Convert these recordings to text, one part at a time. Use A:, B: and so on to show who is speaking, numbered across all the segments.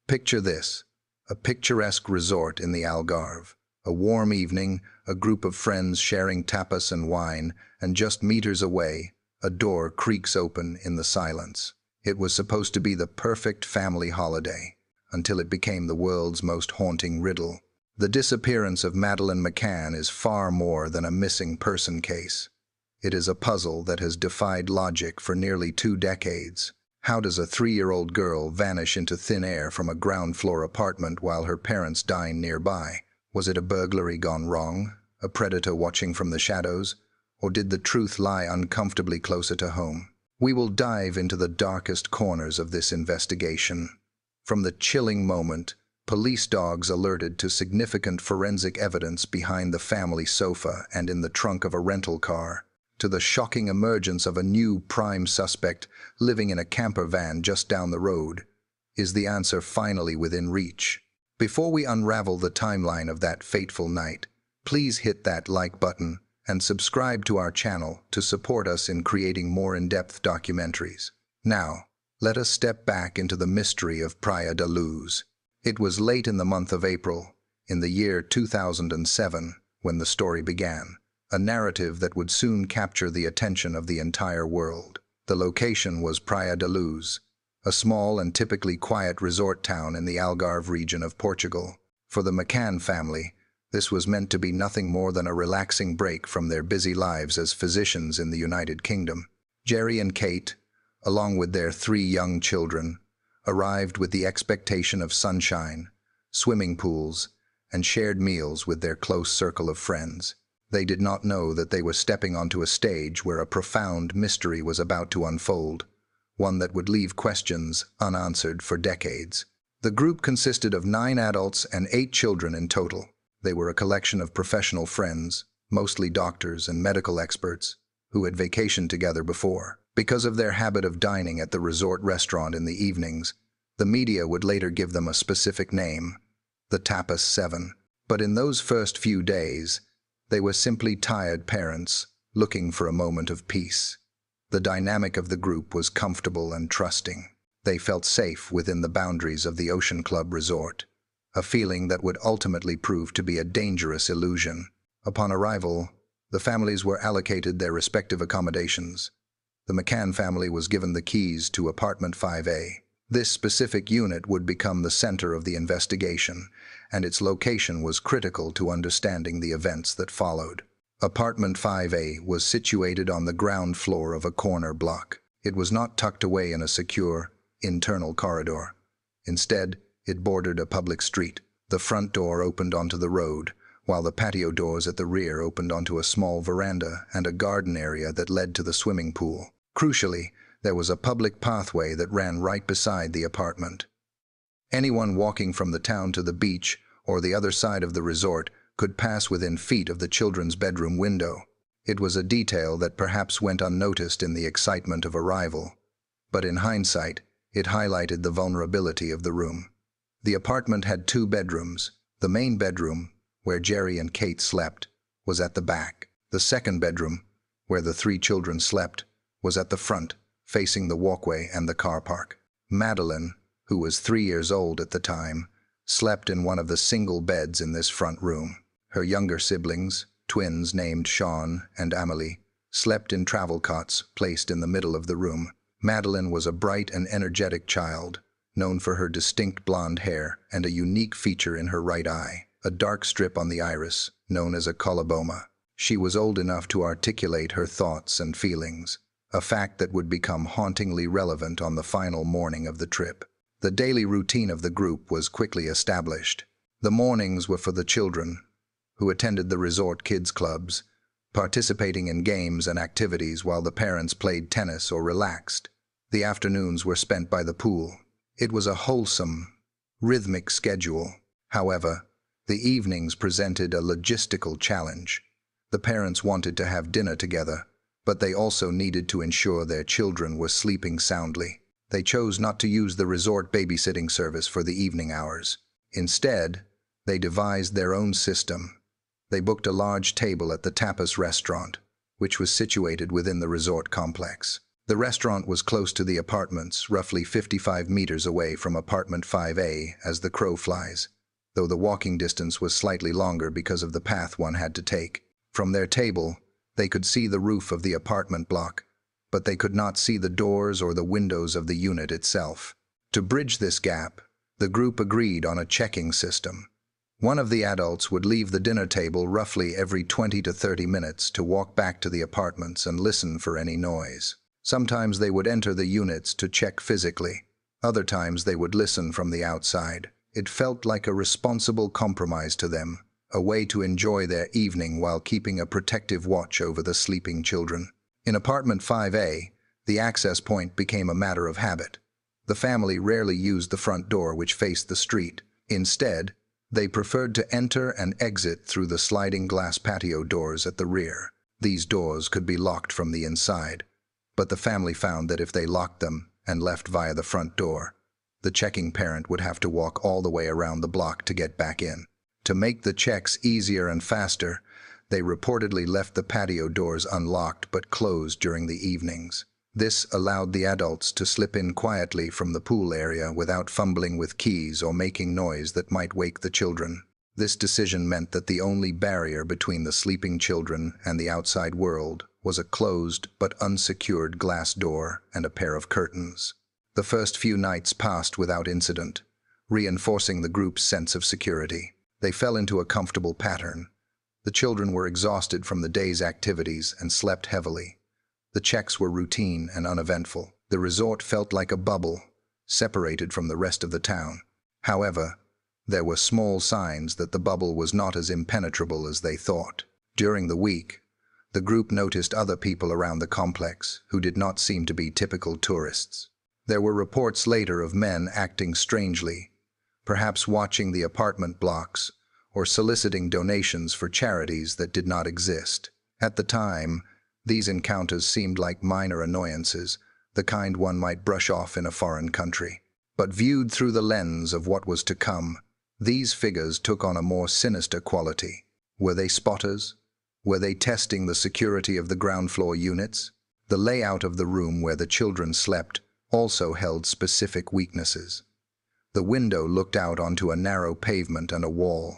A: Picture this, a picturesque resort in the Algarve. A warm evening, a group of friends sharing tapas and wine, and just meters away, a door creaks open in the silence. It was supposed to be the perfect family holiday, until it became the world's most haunting riddle. The disappearance of Madeleine McCann is far more than a missing person case. It is a puzzle that has defied logic for nearly 2 decades. How does a 3-year-old girl vanish into thin air from a ground-floor apartment while her parents dine nearby? Was it a burglary gone wrong, a predator watching from the shadows, or did the truth lie uncomfortably closer to home? We will dive into the darkest corners of this investigation. From the chilling moment, police dogs alerted to significant forensic evidence behind the family sofa and in the trunk of a rental car, to the shocking emergence of a new prime suspect living in a camper van just down the road, is the answer finally within reach? Before we unravel the timeline of that fateful night, please hit that like button and subscribe to our channel to support us in creating more in-depth documentaries. Now, let us step back into the mystery of Praia da Luz. It was late in the month of April, in the year 2007, when the story began, a narrative that would soon capture the attention of the entire world. The location was Praia da Luz, a small and typically quiet resort town in the Algarve region of Portugal. For the McCann family, this was meant to be nothing more than a relaxing break from their busy lives as physicians in the United Kingdom. Gerry and Kate, along with their 3 young children, arrived with the expectation of sunshine, swimming pools, and shared meals with their close circle of friends. They did not know that they were stepping onto a stage where a profound mystery was about to unfold, one that would leave questions unanswered for decades. The group consisted of 9 adults and 8 children in total. They were a collection of professional friends, mostly doctors and medical experts, who had vacationed together before. Because of their habit of dining at the resort restaurant in the evenings, the media would later give them a specific name, the Tapas 7. But in those first few days, they were simply tired parents looking for a moment of peace. The dynamic of the group was comfortable and trusting. They felt safe within the boundaries of the Ocean Club Resort, a feeling that would ultimately prove to be a dangerous illusion. Upon arrival, the families were allocated their respective accommodations. The McCann family was given the keys to apartment 5A. This specific unit would become the center of the investigation, and its location was critical to understanding the events that followed. Apartment 5A was situated on the ground floor of a corner block. It was not tucked away in a secure, internal corridor. Instead, it bordered a public street. The front door opened onto the road, while the patio doors at the rear opened onto a small veranda and a garden area that led to the swimming pool. Crucially, there was a public pathway that ran right beside the apartment. Anyone walking from the town to the beach or the other side of the resort could pass within feet of the children's bedroom window. It was a detail that perhaps went unnoticed in the excitement of arrival, but in hindsight, it highlighted the vulnerability of the room. The apartment had 2 bedrooms. The main bedroom, where Gerry and Kate slept, was at the back. The second bedroom, where the 3 children slept, was at the front, facing the walkway and the car park. Madeleine, who was 3 years old at the time, slept in one of the single beds in this front room. Her younger siblings, twins named Sean and Amélie, slept in travel cots placed in the middle of the room. Madeleine was a bright and energetic child, known for her distinct blonde hair and a unique feature in her right eye, a dark strip on the iris, known as a coloboma. She was old enough to articulate her thoughts and feelings, a fact that would become hauntingly relevant on the final morning of the trip. The daily routine of the group was quickly established. The mornings were for the children, who attended the resort kids clubs, participating in games and activities while the parents played tennis or relaxed. The afternoons were spent by the pool. It was a wholesome, rhythmic schedule. However, the evenings presented a logistical challenge. The parents wanted to have dinner together, but they also needed to ensure their children were sleeping soundly. They chose not to use the resort babysitting service for the evening hours. Instead, they devised their own system. They booked a large table at the Tapas restaurant, which was situated within the resort complex. The restaurant was close to the apartments, roughly 55 meters away from apartment 5A as the crow flies, though the walking distance was slightly longer because of the path one had to take. From their table, they could see the roof of the apartment block, but they could not see the doors or the windows of the unit itself. To bridge this gap, the group agreed on a checking system. One of the adults would leave the dinner table roughly every 20 to 30 minutes to walk back to the apartments and listen for any noise. Sometimes they would enter the units to check physically. Other times they would listen from the outside. It felt like a responsible compromise to them, a way to enjoy their evening while keeping a protective watch over the sleeping children. In apartment 5A, the access point became a matter of habit. The family rarely used the front door which faced the street. Instead, they preferred to enter and exit through the sliding glass patio doors at the rear. These doors could be locked from the inside, but the family found that if they locked them and left via the front door, the checking parent would have to walk all the way around the block to get back in. To make the checks easier and faster, they reportedly left the patio doors unlocked but closed during the evenings. This allowed the adults to slip in quietly from the pool area without fumbling with keys or making noise that might wake the children. This decision meant that the only barrier between the sleeping children and the outside world was a closed but unsecured glass door and a pair of curtains. The first few nights passed without incident, reinforcing the group's sense of security. They fell into a comfortable pattern. The children were exhausted from the day's activities and slept heavily. The checks were routine and uneventful. The resort felt like a bubble, separated from the rest of the town. However, there were small signs that the bubble was not as impenetrable as they thought. During the week, the group noticed other people around the complex who did not seem to be typical tourists. There were reports later of men acting strangely, perhaps watching the apartment blocks or soliciting donations for charities that did not exist. At the time, these encounters seemed like minor annoyances, the kind one might brush off in a foreign country. But viewed through the lens of what was to come, these figures took on a more sinister quality. Were they spotters? Were they testing the security of the ground floor units? The layout of the room where the children slept also held specific weaknesses. The window looked out onto a narrow pavement and a wall.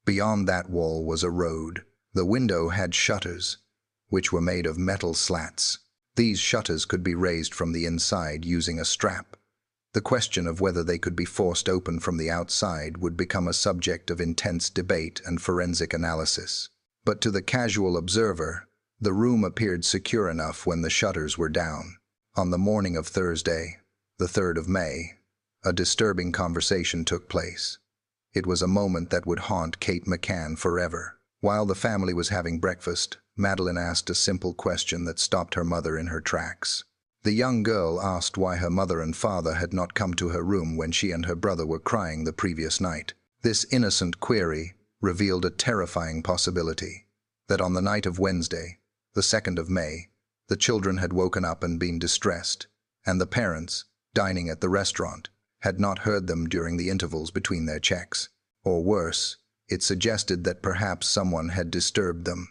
A: Beyond that wall was a road. The window had shutters, which were made of metal slats. These shutters could be raised from the inside using a strap. The question of whether they could be forced open from the outside would become a subject of intense debate and forensic analysis. But to the casual observer, the room appeared secure enough when the shutters were down. On the morning of Thursday, the 3rd of May, a disturbing conversation took place. It was a moment that would haunt Kate McCann forever. While the family was having breakfast, Madeleine asked a simple question that stopped her mother in her tracks. The young girl asked why her mother and father had not come to her room when she and her brother were crying the previous night. This innocent query revealed a terrifying possibility, that on the night of Wednesday, the 2nd of May, the children had woken up and been distressed, and the parents, dining at the restaurant, had not heard them during the intervals between their checks. Or worse, it suggested that perhaps someone had disturbed them.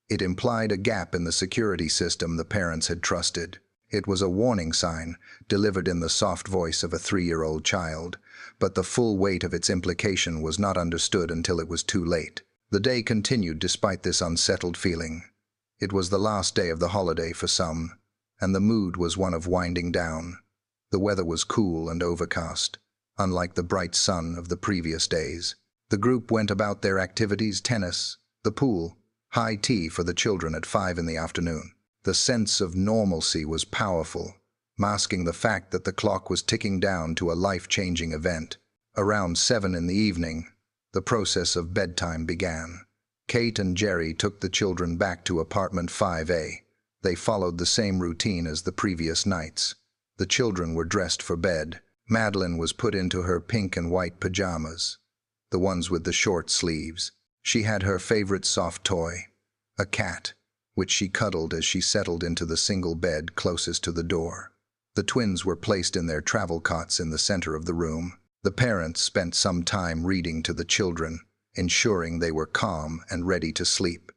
A: It implied a gap in the security system the parents had trusted. It was a warning sign, delivered in the soft voice of a 3-year-old child, but the full weight of its implication was not understood until it was too late. The day continued despite this unsettled feeling. It was the last day of the holiday for some, and the mood was one of winding down. The weather was cool and overcast, unlike the bright sun of the previous days. The group went about their activities: tennis, the pool, high tea for the children at 5 in the afternoon. The sense of normalcy was powerful, masking the fact that the clock was ticking down to a life-changing event. Around 7 in the evening, the process of bedtime began. Kate and Gerry took the children back to apartment 5A. They followed the same routine as the previous nights. The children were dressed for bed. Madeleine was put into her pink and white pajamas, the ones with the short sleeves. She had her favorite soft toy, a cat, which she cuddled as she settled into the single bed closest to the door. The twins were placed in their travel cots in the center of the room. The parents spent some time reading to the children, ensuring they were calm and ready to sleep.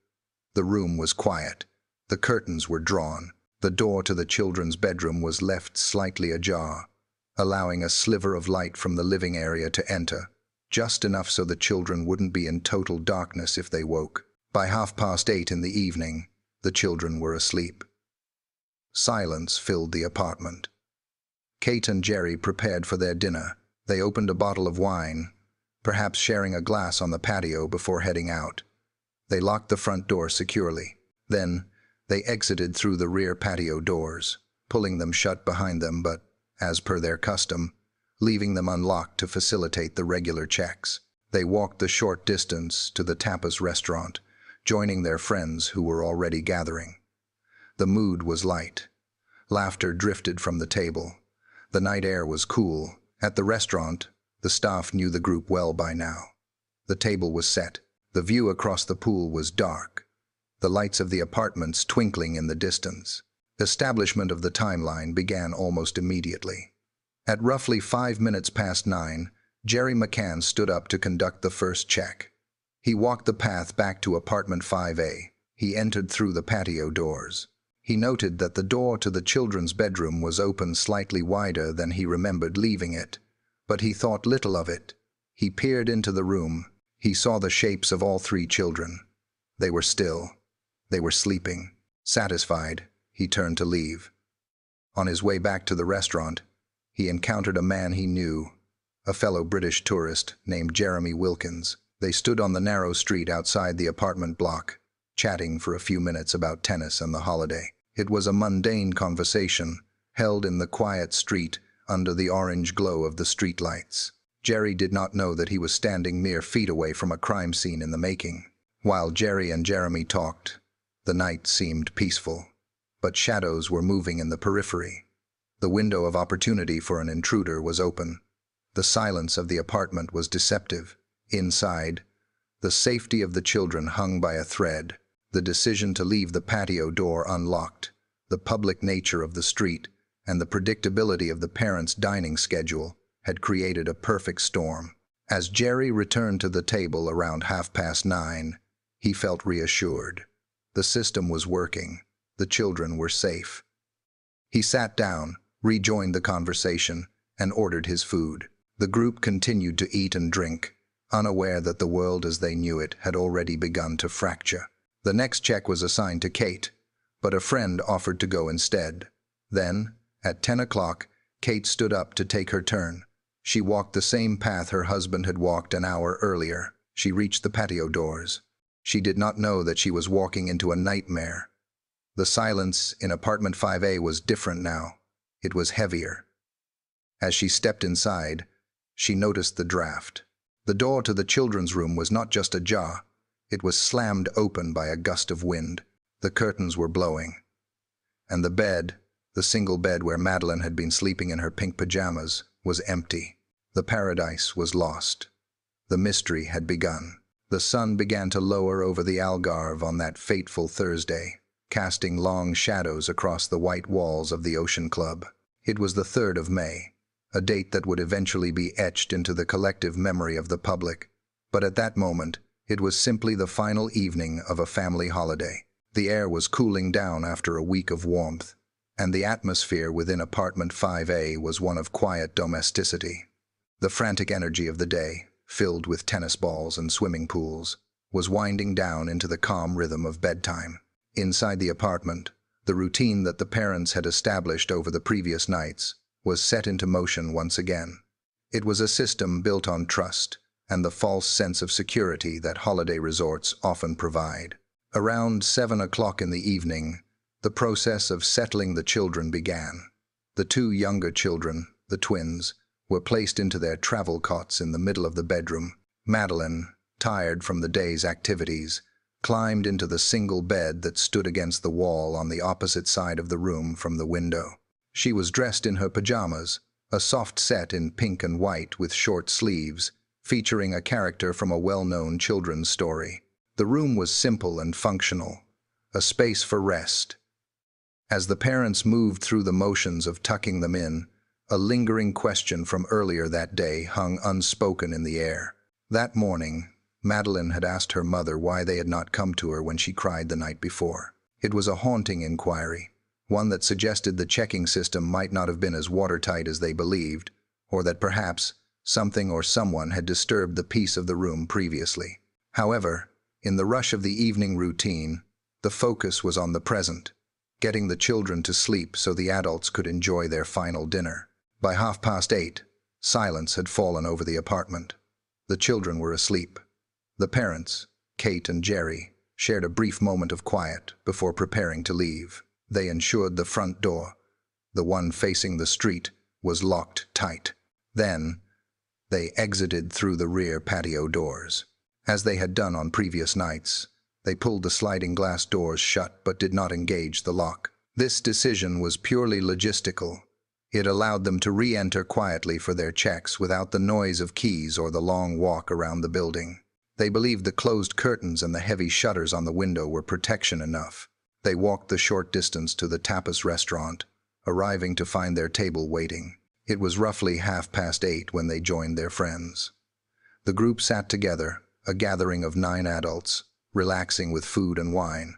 A: The room was quiet. The curtains were drawn. The door to the children's bedroom was left slightly ajar, allowing a sliver of light from the living area to enter, just enough so the children wouldn't be in total darkness if they woke. By 8:30 in the evening, the children were asleep. Silence filled the apartment. Kate and Gerry prepared for their dinner. They opened a bottle of wine, perhaps sharing a glass on the patio before heading out. They locked the front door securely. Then, they exited through the rear patio doors, pulling them shut behind them but, as per their custom, leaving them unlocked to facilitate the regular checks. They walked the short distance to the tapas restaurant, joining their friends who were already gathering. The mood was light. Laughter drifted from the table. The night air was cool. At the restaurant, the staff knew the group well by now. The table was set. The view across the pool was dark, the lights of the apartments twinkling in the distance. Establishment of the timeline began almost immediately. At roughly 9:05, Gerry McCann stood up to conduct the first check. He walked the path back to apartment 5A. He entered through the patio doors. He noted that the door to the children's bedroom was open slightly wider than he remembered leaving it, but he thought little of it. He peered into the room. He saw the shapes of all three children. They were still. They were sleeping. Satisfied, he turned to leave. On his way back to the restaurant, he encountered a man he knew, a fellow British tourist named Jeremy Wilkins. They stood on the narrow street outside the apartment block, chatting for a few minutes about tennis and the holiday. It was a mundane conversation, held in the quiet street under the orange glow of the streetlights. Gerry did not know that he was standing mere feet away from a crime scene in the making. While Gerry and Jeremy talked, the night seemed peaceful, but shadows were moving in the periphery. The window of opportunity for an intruder was open. The silence of the apartment was deceptive. Inside, the safety of the children hung by a thread. The decision to leave the patio door unlocked, the public nature of the street, and the predictability of the parents' dining schedule had created a perfect storm. As Gerry returned to the table around 9:30, he felt reassured. The system was working. The children were safe. He sat down, rejoined the conversation, and ordered his food. The group continued to eat and drink, unaware that the world as they knew it had already begun to fracture. The next check was assigned to Kate, but a friend offered to go instead. Then, at 10 o'clock, Kate stood up to take her turn. She walked the same path her husband had walked an hour earlier. She reached the patio doors. She did not know that she was walking into a nightmare. The silence in apartment 5A was different now. It was heavier. As she stepped inside, she noticed the draft. The door to the children's room was not just ajar. It was slammed open by a gust of wind. The curtains were blowing. And the bed, the single bed where Madeleine had been sleeping in her pink pajamas, was empty. The paradise was lost. The mystery had begun. The sun began to lower over the Algarve on that fateful Thursday, casting long shadows across the white walls of the Ocean Club. It was the 3rd of May, a date that would eventually be etched into the collective memory of the public. But at that moment, it was simply the final evening of a family holiday. The air was cooling down after a week of warmth, and the atmosphere within apartment 5A was one of quiet domesticity. The frantic energy of the day, filled with tennis balls and swimming pools, was winding down into the calm rhythm of bedtime. Inside the apartment, the routine that the parents had established over the previous nights was set into motion once again. It was a system built on trust and the false sense of security that holiday resorts often provide. Around 7 o'clock in the evening, the process of settling the children began. The two younger children, the twins, were placed into their travel cots in the middle of the bedroom. Madeleine, tired from the day's activities, climbed into the single bed that stood against the wall on the opposite side of the room from the window. She was dressed in her pajamas, a soft set in pink and white with short sleeves, featuring a character from a well-known children's story. The room was simple and functional, a space for rest. As the parents moved through the motions of tucking them in, a lingering question from earlier that day hung unspoken in the air. That morning, Madeleine had asked her mother why they had not come to her when she cried the night before. It was a haunting inquiry, one that suggested the checking system might not have been as watertight as they believed, or that perhaps something or someone had disturbed the peace of the room previously. However, in the rush of the evening routine, the focus was on the present, getting the children to sleep so the adults could enjoy their final dinner. By 8:30, silence had fallen over the apartment. The children were asleep. The parents, Kate and Gerry, shared a brief moment of quiet before preparing to leave. They ensured the front door, the one facing the street, was locked tight. Then, they exited through the rear patio doors. As they had done on previous nights, they pulled the sliding glass doors shut but did not engage the lock. This decision was purely logistical. It allowed them to re-enter quietly for their checks without the noise of keys or the long walk around the building. They believed the closed curtains and the heavy shutters on the window were protection enough. They walked the short distance to the tapas restaurant, arriving to find their table waiting. It was roughly 8:30 when they joined their friends. The group sat together, a gathering of 9 adults, relaxing with food and wine,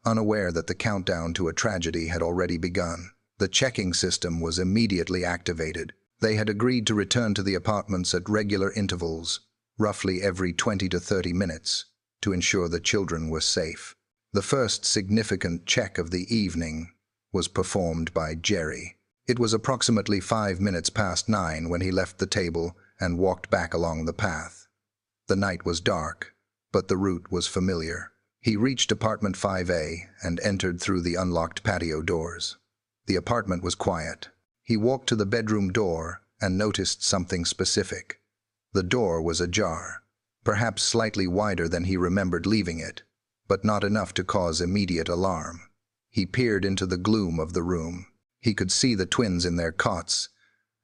A: unaware that the countdown to a tragedy had already begun. The checking system was immediately activated. They had agreed to return to the apartments at regular intervals, roughly every 20 to 30 minutes, to ensure the children were safe. The first significant check of the evening was performed by Gerry. It was approximately 5 minutes past 9 when he left the table and walked back along the path. The night was dark, but the route was familiar. He reached apartment 5A and entered through the unlocked patio doors. The apartment was quiet. He walked to the bedroom door and noticed something specific. The door was ajar, perhaps slightly wider than he remembered leaving it, but not enough to cause immediate alarm. He peered into the gloom of the room. He could see the twins in their cots,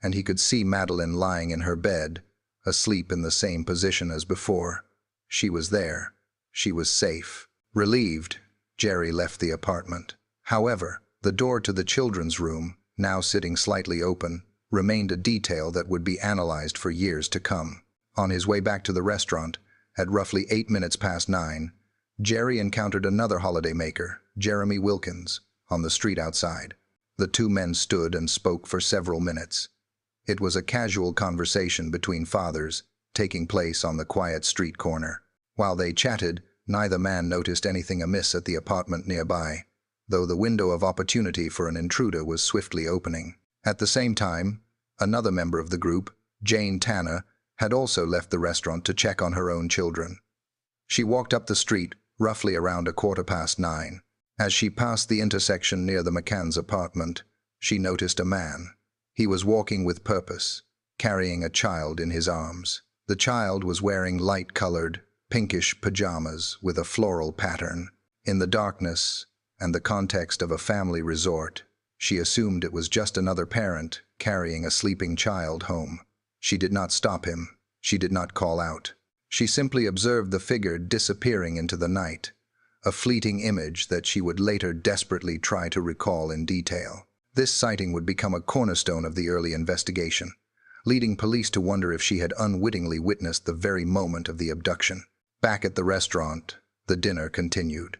A: and he could see Madeleine lying in her bed, asleep in the same position as before. She was there. She was safe. Relieved, Gerry left the apartment. However, the door to the children's room, now sitting slightly open, remained a detail that would be analyzed for years to come. On his way back to the restaurant, at roughly 8 minutes past 9, Gerry encountered another holidaymaker, Jeremy Wilkins, on the street outside. The two men stood and spoke for several minutes. It was a casual conversation between fathers, taking place on the quiet street corner. While they chatted, neither man noticed anything amiss at the apartment nearby, though the window of opportunity for an intruder was swiftly opening. At the same time, another member of the group, Jane Tanner, had also left the restaurant to check on her own children. She walked up the street, roughly around 9:15. As she passed the intersection near the McCanns' apartment, she noticed a man. He was walking with purpose, carrying a child in his arms. The child was wearing light-colored, pinkish pajamas with a floral pattern. In the darkness and the context of a family resort, she assumed it was just another parent carrying a sleeping child home. She did not stop him. She did not call out. She simply observed the figure disappearing into the night, a fleeting image that she would later desperately try to recall in detail. This sighting would become a cornerstone of the early investigation, leading police to wonder if she had unwittingly witnessed the very moment of the abduction. Back at the restaurant, the dinner continued.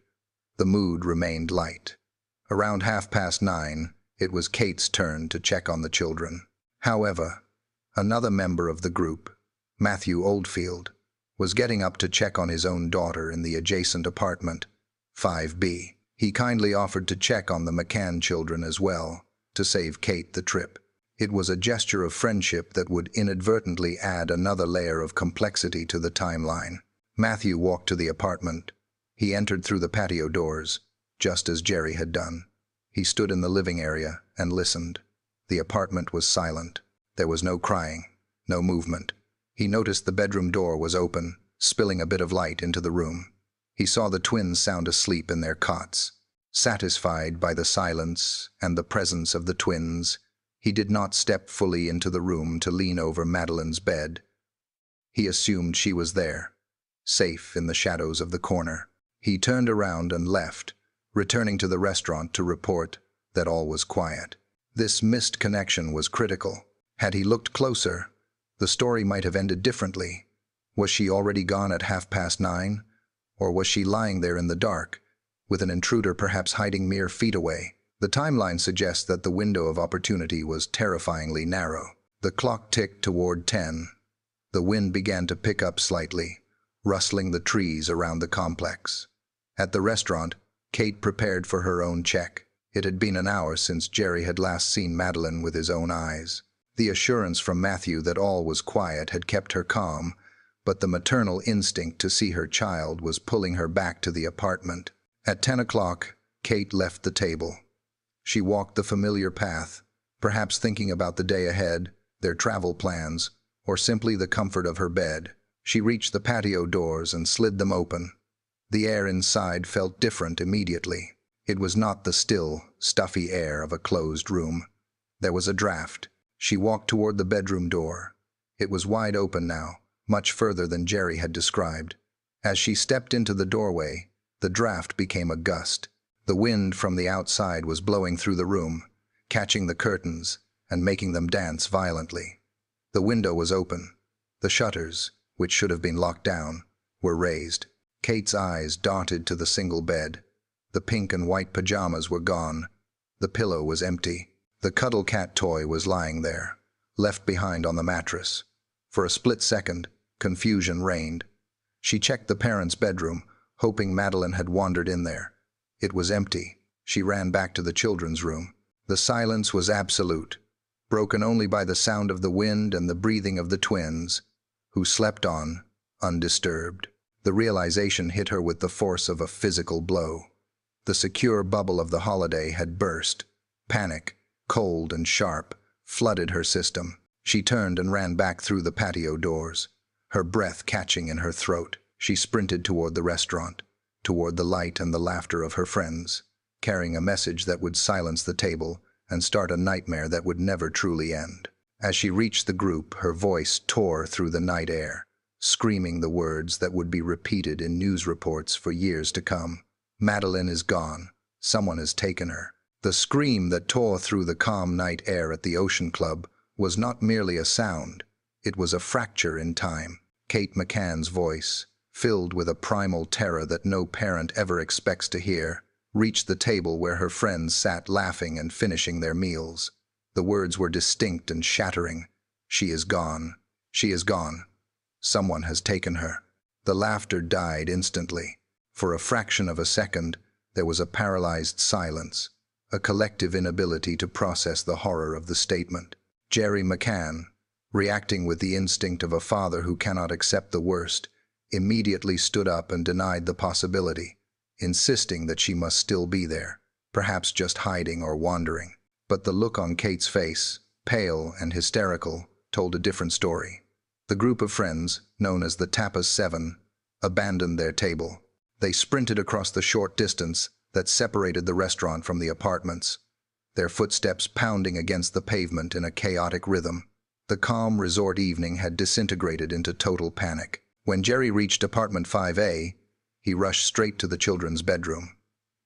A: The mood remained light. Around 9:30, it was Kate's turn to check on the children. However, another member of the group, Matthew Oldfield, was getting up to check on his own daughter in the adjacent apartment, 5B. He kindly offered to check on the McCann children as well, to save Kate the trip. It was a gesture of friendship that would inadvertently add another layer of complexity to the timeline. Matthew walked to the apartment. He entered through the patio doors, just as Gerry had done. He stood in the living area and listened. The apartment was silent. There was no crying, no movement. He noticed the bedroom door was open, spilling a bit of light into the room. He saw the twins sound asleep in their cots. Satisfied by the silence and the presence of the twins, he did not step fully into the room to lean over Madeleine's bed. He assumed she was there, safe in the shadows of the corner. He turned around and left, returning to the restaurant to report that all was quiet. This missed connection was critical. Had he looked closer, the story might have ended differently. Was she already gone at 9:30, or was she lying there in the dark, with an intruder perhaps hiding mere feet away? The timeline suggests that the window of opportunity was terrifyingly narrow. The clock ticked toward 10. The wind began to pick up slightly, rustling the trees around the complex. At the restaurant, Kate prepared for her own check. It had been an hour since Gerry had last seen Madeleine with his own eyes. The assurance from Matthew that all was quiet had kept her calm, but the maternal instinct to see her child was pulling her back to the apartment. At 10 o'clock, Kate left the table. She walked the familiar path, perhaps thinking about the day ahead, their travel plans, or simply the comfort of her bed. She reached the patio doors and slid them open. The air inside felt different immediately. It was not the still, stuffy air of a closed room. There was a draft. She walked toward the bedroom door. It was wide open now, much further than Gerry had described. As she stepped into the doorway, the draft became a gust. The wind from the outside was blowing through the room, catching the curtains and making them dance violently. The window was open. The shutters, which should have been locked down, were raised. Kate's eyes darted to the single bed. The pink and white pajamas were gone. The pillow was empty. The cuddle cat toy was lying there, left behind on the mattress. For a split second, confusion reigned. She checked the parents' bedroom, hoping Madeleine had wandered in there. It was empty. She ran back to the children's room. The silence was absolute, broken only by the sound of the wind and the breathing of the twins, who slept on, undisturbed. The realization hit her with the force of a physical blow. The secure bubble of the holiday had burst. Panic, cold and sharp, flooded her system. She turned and ran back through the patio doors, her breath catching in her throat. She sprinted toward the restaurant, toward the light and the laughter of her friends, carrying a message that would silence the table and start a nightmare that would never truly end. As she reached the group, her voice tore through the night air, screaming the words that would be repeated in news reports for years to come. Madeleine is gone. Someone has taken her. The scream that tore through the calm night air at the Ocean Club was not merely a sound. It was a fracture in time. Kate McCann's voice, filled with a primal terror that no parent ever expects to hear, reached the table where her friends sat laughing and finishing their meals. The words were distinct and shattering. She is gone. She is gone. Someone has taken her. The laughter died instantly. For a fraction of a second, there was a paralyzed silence, a collective inability to process the horror of the statement. Gerry McCann, reacting with the instinct of a father who cannot accept the worst, immediately stood up and denied the possibility, insisting that she must still be there, perhaps just hiding or wandering. But the look on Kate's face, pale and hysterical, told a different story. The group of friends, known as the Tapas 7, abandoned their table. They sprinted across the short distance that separated the restaurant from the apartments, their footsteps pounding against the pavement in a chaotic rhythm. The calm resort evening had disintegrated into total panic. When Gerry reached apartment 5A, he rushed straight to the children's bedroom.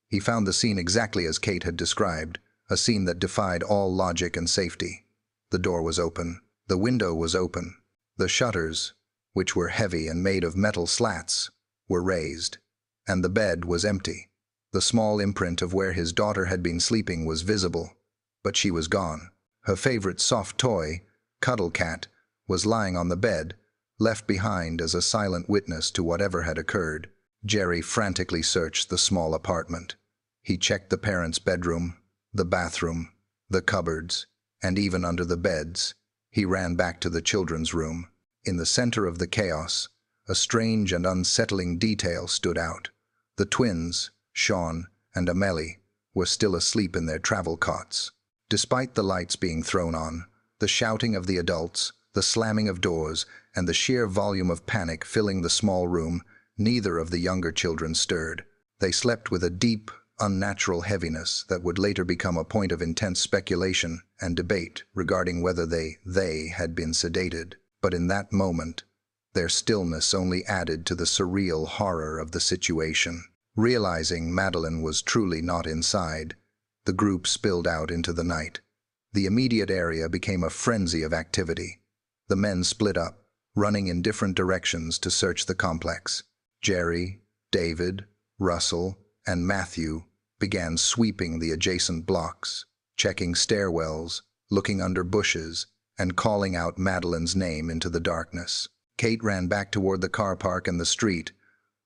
A: He found the scene exactly as Kate had described, a scene that defied all logic and safety. The door was open. The window was open. The shutters, which were heavy and made of metal slats, were raised, and the bed was empty. The small imprint of where his daughter had been sleeping was visible, but she was gone. Her favorite soft toy, Cuddle Cat, was lying on the bed, left behind as a silent witness to whatever had occurred. Gerry frantically searched the small apartment. He checked the parents' bedroom, the bathroom, the cupboards, and even under the beds. He ran back to the children's room. In the center of the chaos, a strange and unsettling detail stood out. The twins, Sean and Amélie, were still asleep in their travel cots. Despite the lights being thrown on, the shouting of the adults, the slamming of doors, and the sheer volume of panic filling the small room, neither of the younger children stirred. They slept with a deep, unnatural heaviness that would later become a point of intense speculation and debate regarding whether they had been sedated. But in that moment, their stillness only added to the surreal horror of the situation. Realizing Madeleine was truly not inside, the group spilled out into the night. The immediate area became a frenzy of activity. The men split up, running in different directions to search the complex. Gerry, David, Russell, and Matthew began sweeping the adjacent blocks, checking stairwells, looking under bushes, and calling out Madeleine's name into the darkness. Kate ran back toward the car park and the street,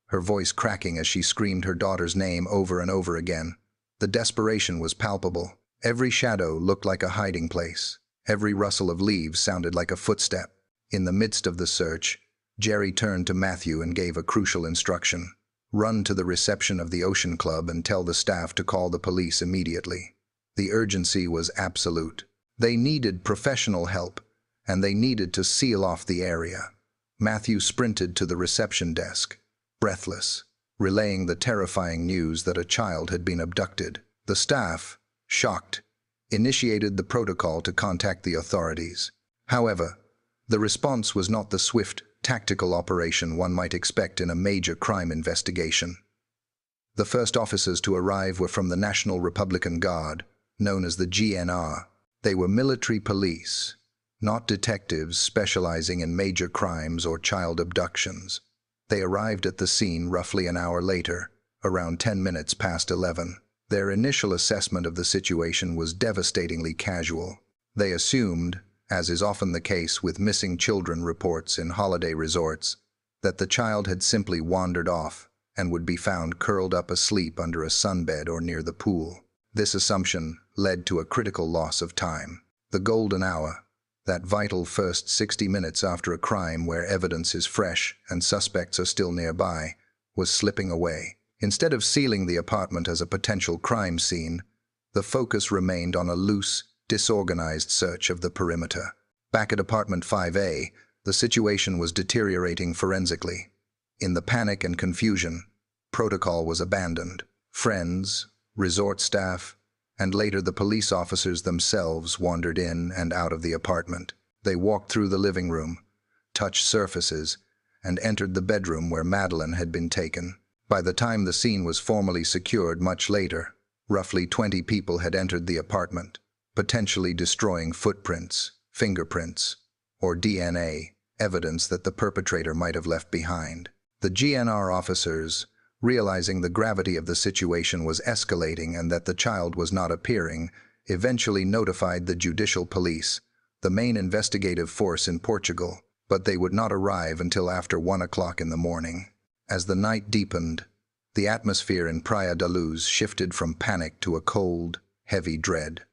A: her voice cracking as she screamed her daughter's name over and over again. The desperation was palpable. Every shadow looked like a hiding place. Every rustle of leaves sounded like a footstep. In the midst of the search, Gerry turned to Matthew and gave a crucial instruction. Run to the reception of the Ocean Club and tell the staff to call the police immediately. The urgency was absolute. They needed professional help, and they needed to seal off the area. Matthew sprinted to the reception desk, breathless, relaying the terrifying news that a child had been abducted. The staff, shocked, initiated the protocol to contact the authorities. However, the response was not the swift, tactical operation one might expect in a major crime investigation. The first officers to arrive were from the National Republican Guard, known as the GNR. They were military police, not detectives specializing in major crimes or child abductions. They arrived at the scene roughly an hour later, around 10 minutes past 11. Their initial assessment of the situation was devastatingly casual. They assumed, as is often the case with missing children reports in holiday resorts, that the child had simply wandered off and would be found curled up asleep under a sunbed or near the pool. This assumption led to a critical loss of time. The golden hour, that vital first 60 minutes after a crime where evidence is fresh and suspects are still nearby, was slipping away. Instead of sealing the apartment as a potential crime scene, the focus remained on a loose, disorganized search of the perimeter. Back at apartment 5A, the situation was deteriorating forensically. In the panic and confusion, protocol was abandoned. Friends, resort staff, and later the police officers themselves wandered in and out of the apartment. They walked through the living room, touched surfaces, and entered the bedroom where Madeleine had been taken. By the time the scene was formally secured much later, roughly 20 people had entered the apartment, potentially destroying footprints, fingerprints, or DNA, evidence that the perpetrator might have left behind. The GNR officers, realizing the gravity of the situation was escalating and that the child was not appearing, eventually notified the judicial police, the main investigative force in Portugal, but they would not arrive until after 1 o'clock in the morning. As the night deepened, the atmosphere in Praia da Luz shifted from panic to a cold, heavy dread.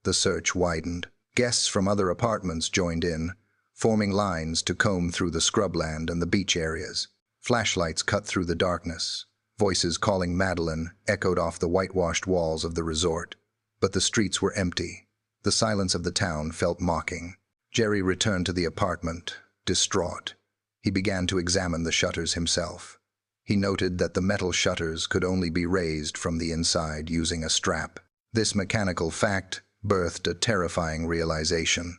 A: The search widened. Guests from other apartments joined in, forming lines to comb through the scrubland and the beach areas. Flashlights cut through the darkness. Voices calling Madeleine echoed off the whitewashed walls of the resort. But the streets were empty. The silence of the town felt mocking. Gerry returned to the apartment, distraught. He began to examine the shutters himself. He noted that the metal shutters could only be raised from the inside using a strap. This mechanical fact birthed a terrifying realization.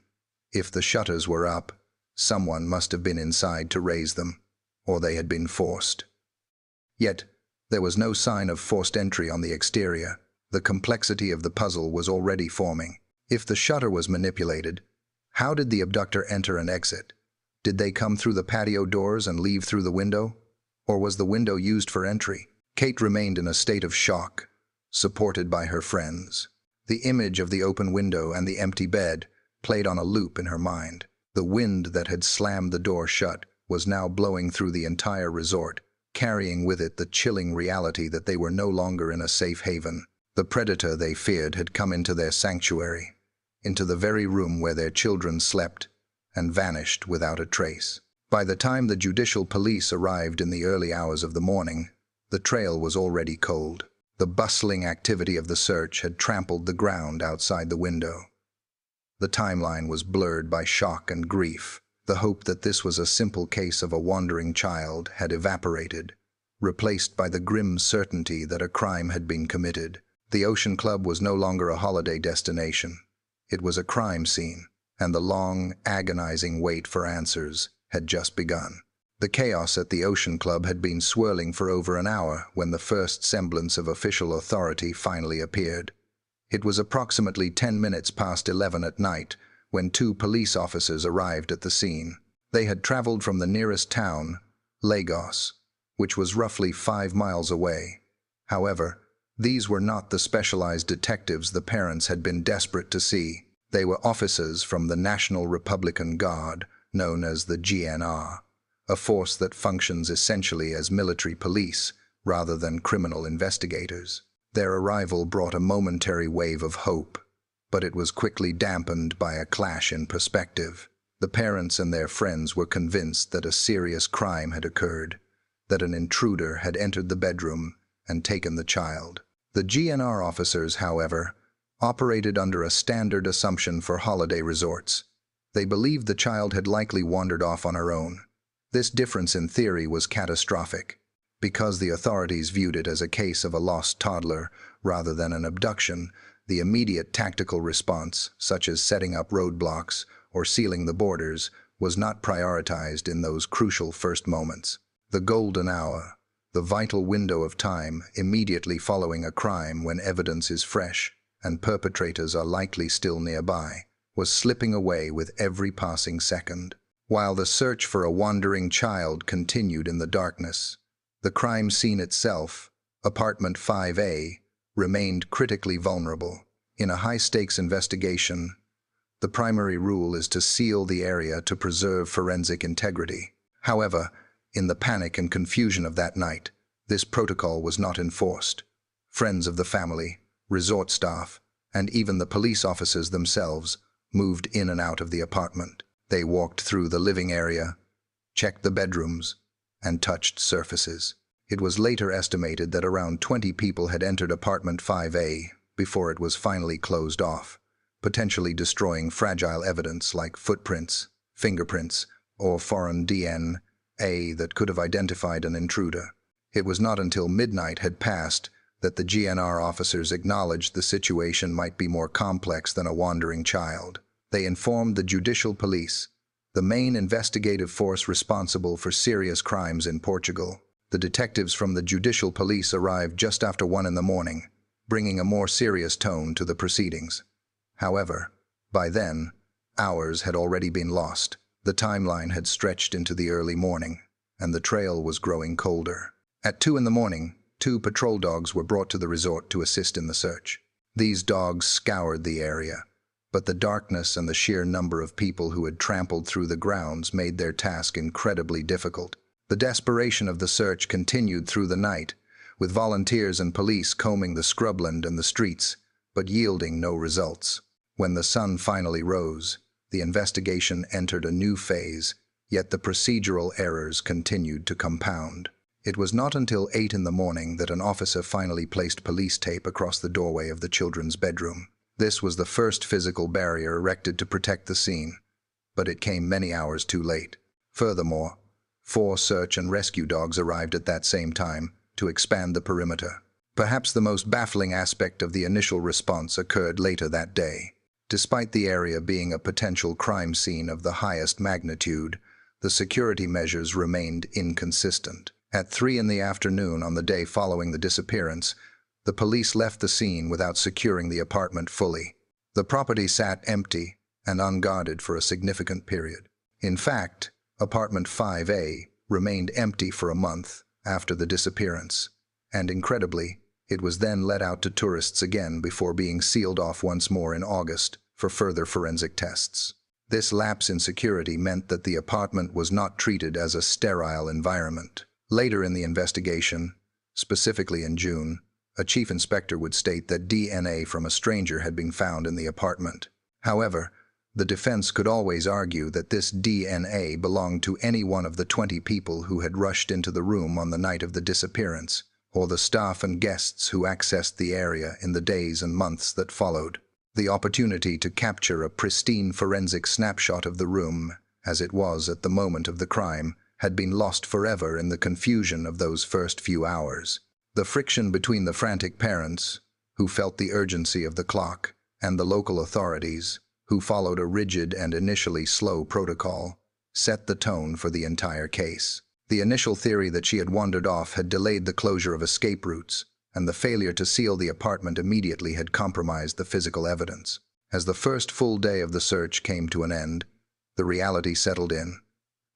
A: If the shutters were up, someone must have been inside to raise them, or they had been forced. Yet, there was no sign of forced entry on the exterior. The complexity of the puzzle was already forming. If the shutter was manipulated, how did the abductor enter and exit? Did they come through the patio doors and leave through the window? Or was the window used for entry? Kate remained in a state of shock, supported by her friends. The image of the open window and the empty bed played on a loop in her mind. The wind that had slammed the door shut was now blowing through the entire resort, carrying with it the chilling reality that they were no longer in a safe haven. The predator they feared had come into their sanctuary, into the very room where their children slept, and vanished without a trace. By the time the judicial police arrived in the early hours of the morning, the trail was already cold. The bustling activity of the search had trampled the ground outside the window. The timeline was blurred by shock and grief. The hope that this was a simple case of a wandering child had evaporated, replaced by the grim certainty that a crime had been committed. The Ocean Club was no longer a holiday destination. It was a crime scene, and the long, agonizing wait for answers had just begun. The chaos at the Ocean Club had been swirling for over an hour when the first semblance of official authority finally appeared. It was approximately 10 minutes past 11 at night when 2 police officers arrived at the scene. They had traveled from the nearest town, Lagos, which was roughly 5 miles away. However, These were not the specialized detectives the parents had been desperate to see. They were officers from the National Republican Guard, known as the GNR, a force that functions essentially as military police rather than criminal investigators. Their arrival brought a momentary wave of hope, but it was quickly dampened by a clash in perspective. The parents and their friends were convinced that a serious crime had occurred, that an intruder had entered the bedroom and taken the child. The GNR officers, however, operated under a standard assumption for holiday resorts. They believed the child had likely wandered off on her own. This difference in theory was catastrophic, because the authorities viewed it as a case of a lost toddler rather than an abduction. The immediate tactical response, such as setting up roadblocks or sealing the borders, was not prioritized in those crucial first moments. The golden hour, the vital window of time immediately following a crime when evidence is fresh and perpetrators are likely still nearby, was slipping away with every passing second. While the search for a wandering child continued in the darkness, the crime scene itself, apartment 5A, remained critically vulnerable. In a high-stakes investigation, the primary rule is to seal the area to preserve forensic integrity. However, in the panic and confusion of that night, this protocol was not enforced. Friends of the family, resort staff, and even the police officers themselves moved in and out of the apartment. They walked through the living area, checked the bedrooms, and touched surfaces. It was later estimated that around 20 people had entered apartment 5A before it was finally closed off, potentially destroying fragile evidence like footprints, fingerprints, or foreign DNA that could have identified an intruder. It was not until midnight had passed that the GNR officers acknowledged the situation might be more complex than a wandering child. They informed the judicial police, the main investigative force responsible for serious crimes in Portugal. The detectives from the judicial police arrived just after 1 in the morning, bringing a more serious tone to the proceedings. However, by then, hours had already been lost. The timeline had stretched into the early morning, and the trail was growing colder. At 2 in the morning, 2 patrol dogs were brought to the resort to assist in the search. These dogs scoured the area, but the darkness and the sheer number of people who had trampled through the grounds made their task incredibly difficult. The desperation of the search continued through the night, with volunteers and police combing the scrubland and the streets, but yielding no results. When the sun finally rose, the investigation entered a new phase, yet the procedural errors continued to compound. It was not until 8 in the morning that an officer finally placed police tape across the doorway of the children's bedroom. This was the first physical barrier erected to protect the scene, but it came many hours too late. Furthermore, 4 search and rescue dogs arrived at that same time to expand the perimeter. Perhaps the most baffling aspect of the initial response occurred later that day. Despite the area being a potential crime scene of the highest magnitude, the security measures remained inconsistent. At 3 in the afternoon on the day following the disappearance, the police left the scene without securing the apartment fully. The property sat empty and unguarded for a significant period. In fact, apartment 5A remained empty for a month after the disappearance, and incredibly, it was then let out to tourists again before being sealed off once more in August for further forensic tests. This lapse in security meant that the apartment was not treated as a sterile environment. Later in the investigation, specifically in June, a chief inspector would state that DNA from a stranger had been found in the apartment. However, the defense could always argue that this DNA belonged to any one of the 20 people who had rushed into the room on the night of the disappearance, or the staff and guests who accessed the area in the days and months that followed. The opportunity to capture a pristine forensic snapshot of the room, as it was at the moment of the crime, had been lost forever in the confusion of those first few hours. The friction between the frantic parents, who felt the urgency of the clock, and the local authorities, who followed a rigid and initially slow protocol, set the tone for the entire case. The initial theory that she had wandered off had delayed the closure of escape routes, and the failure to seal the apartment immediately had compromised the physical evidence. As the first full day of the search came to an end, the reality settled in.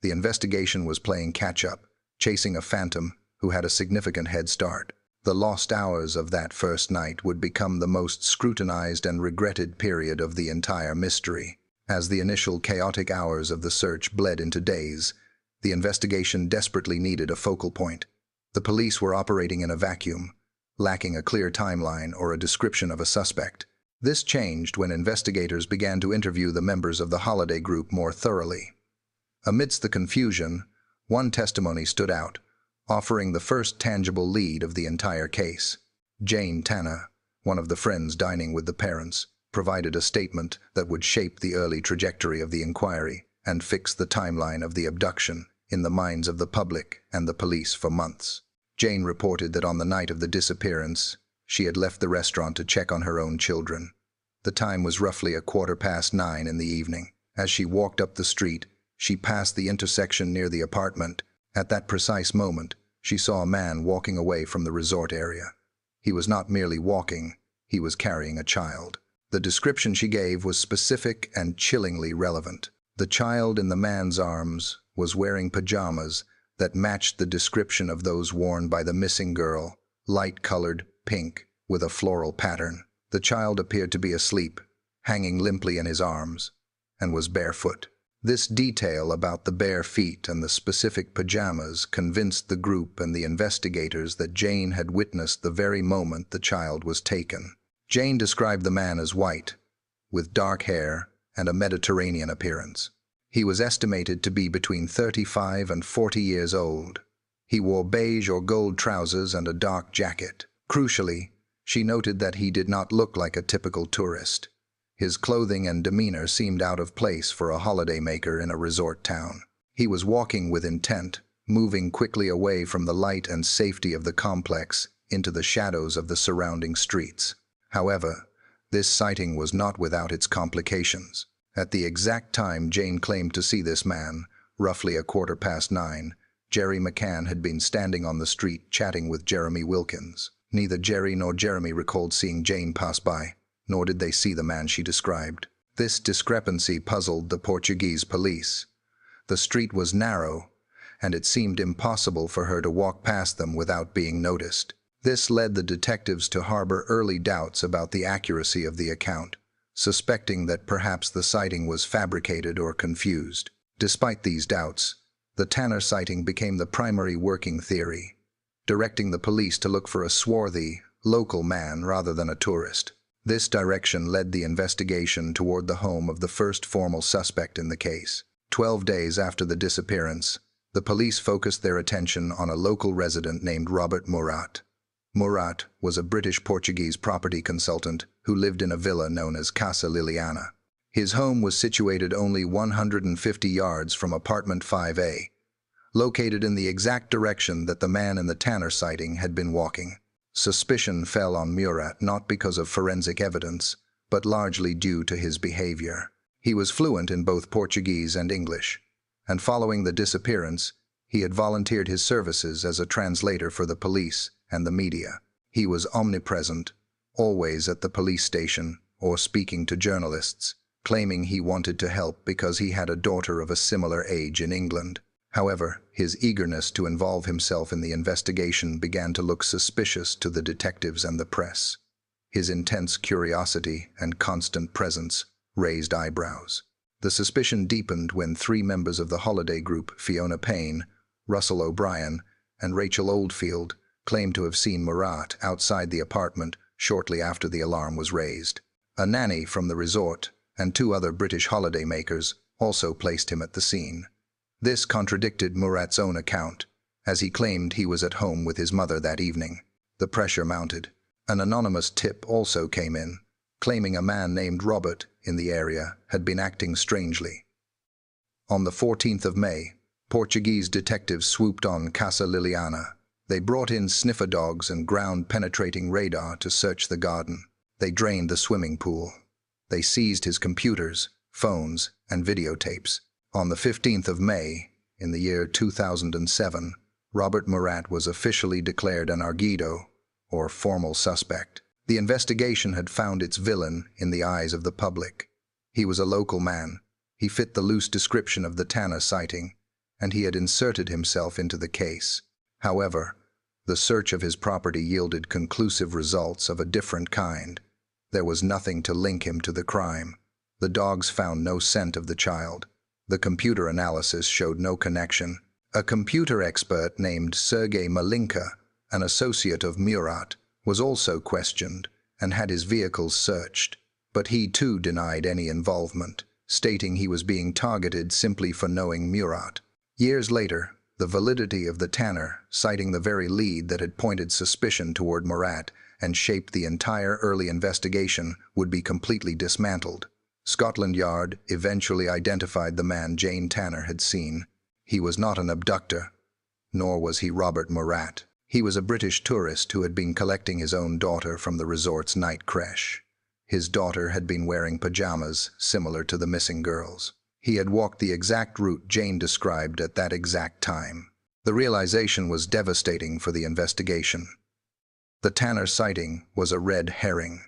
A: The investigation was playing catch-up, chasing a phantom who had a significant head start. The The lost hours of that first night would become the most scrutinized and regretted period of the entire mystery. As the initial chaotic hours of the search bled into days, the investigation desperately needed a focal point. The police were operating in a vacuum, lacking a clear timeline or a description of a suspect. This changed when investigators began to interview the members of the holiday group more thoroughly. Amidst the confusion, one testimony stood out, offering the first tangible lead of the entire case. Jane Tanner, one of the friends dining with the parents, provided a statement that would shape the early trajectory of the inquiry and fix the timeline of the abduction in the minds of the public and the police for months. Jane reported that on the night of the disappearance, she had left the restaurant to check on her own children. The time was roughly 9:15 in the evening. As she walked up the street, she passed the intersection near the apartment. At that precise moment, she saw a man walking away from the resort area. He was not merely walking, he was carrying a child. The description she gave was specific and chillingly relevant. The child in the man's arms was wearing pajamas that matched the description of those worn by the missing girl, light-colored, pink, with a floral pattern. The child appeared to be asleep, hanging limply in his arms, and was barefoot. This detail about the bare feet and the specific pajamas convinced the group and the investigators that Jane had witnessed the very moment the child was taken. Jane described the man as white, with dark hair and a Mediterranean appearance. He was estimated to be between 35 and 40 years old. He wore beige or gold trousers and a dark jacket. Crucially, she noted that he did not look like a typical tourist. His clothing and demeanor seemed out of place for a holidaymaker in a resort town. He was walking with intent, moving quickly away from the light and safety of the complex into the shadows of the surrounding streets. However, this sighting was not without its complications. At the exact time Jane claimed to see this man, roughly 9:15, Gerry McCann had been standing on the street chatting with Jeremy Wilkins. Neither Gerry nor Jeremy recalled seeing Jane pass by, nor did they see the man she described. This discrepancy puzzled the Portuguese police. The street was narrow, and it seemed impossible for her to walk past them without being noticed. This led the detectives to harbor early doubts about the accuracy of the account, suspecting that perhaps the sighting was fabricated or confused. Despite these doubts, the Tanner sighting became the primary working theory, directing the police to look for a swarthy, local man rather than a tourist. This direction led the investigation toward the home of the first formal suspect in the case. 12 days after the disappearance, the police focused their attention on a local resident named Robert Murat. Murat was a British-Portuguese property consultant who lived in a villa known as Casa Liliana. His home was situated only 150 yards from apartment 5A, located in the exact direction that the man in the Tanner sighting had been walking. Suspicion fell on Murat not because of forensic evidence, but largely due to his behavior. He was fluent in both Portuguese and English, and following the disappearance, he had volunteered his services as a translator for the police and the media. He was omnipresent, always at the police station or speaking to journalists, claiming he wanted to help because he had a daughter of a similar age in England. However, his eagerness to involve himself in the investigation began to look suspicious to the detectives and the press. His intense curiosity and constant presence raised eyebrows. The suspicion deepened when 3 members of the holiday group, Fiona Payne, Russell O'Brien, and Rachel Oldfield, claimed to have seen Murat outside the apartment shortly after the alarm was raised. A nanny from the resort and 2 other British holidaymakers also placed him at the scene. This contradicted Murat's own account, as he claimed he was at home with his mother that evening. The pressure mounted. An anonymous tip also came in, claiming a man named Robert in the area had been acting strangely. On the 14th of May, Portuguese detectives swooped on Casa Liliana. They brought in sniffer dogs and ground-penetrating radar to search the garden. They drained the swimming pool. They seized his computers, phones, and videotapes. On the 15th of May, in the year 2007, Robert Murat was officially declared an arguido, or formal suspect. The investigation had found its villain in the eyes of the public. He was a local man. He fit the loose description of the Tanner sighting, and he had inserted himself into the case. However, The search of his property yielded conclusive results of a different kind. There was nothing to link him to the crime. The dogs found no scent of the child. The computer analysis showed no connection. A computer expert named Sergei Malinka, an associate of Murat, was also questioned and had his vehicles searched, but he too denied any involvement, stating he was being targeted simply for knowing Murat. Years later, the validity of the tanner, citing the very lead that had pointed suspicion toward Murat and shaped the entire early investigation, would be completely dismantled. Scotland Yard eventually identified the man Jane Tanner had seen. He was not an abductor, nor was he Robert Murat. He was a British tourist who had been collecting his own daughter from the resort's night creche. His daughter had been wearing pajamas similar to the missing girl's. He had walked the exact route Jane described at that exact time. The realization was devastating for the investigation. The Tanner sighting was a red herring.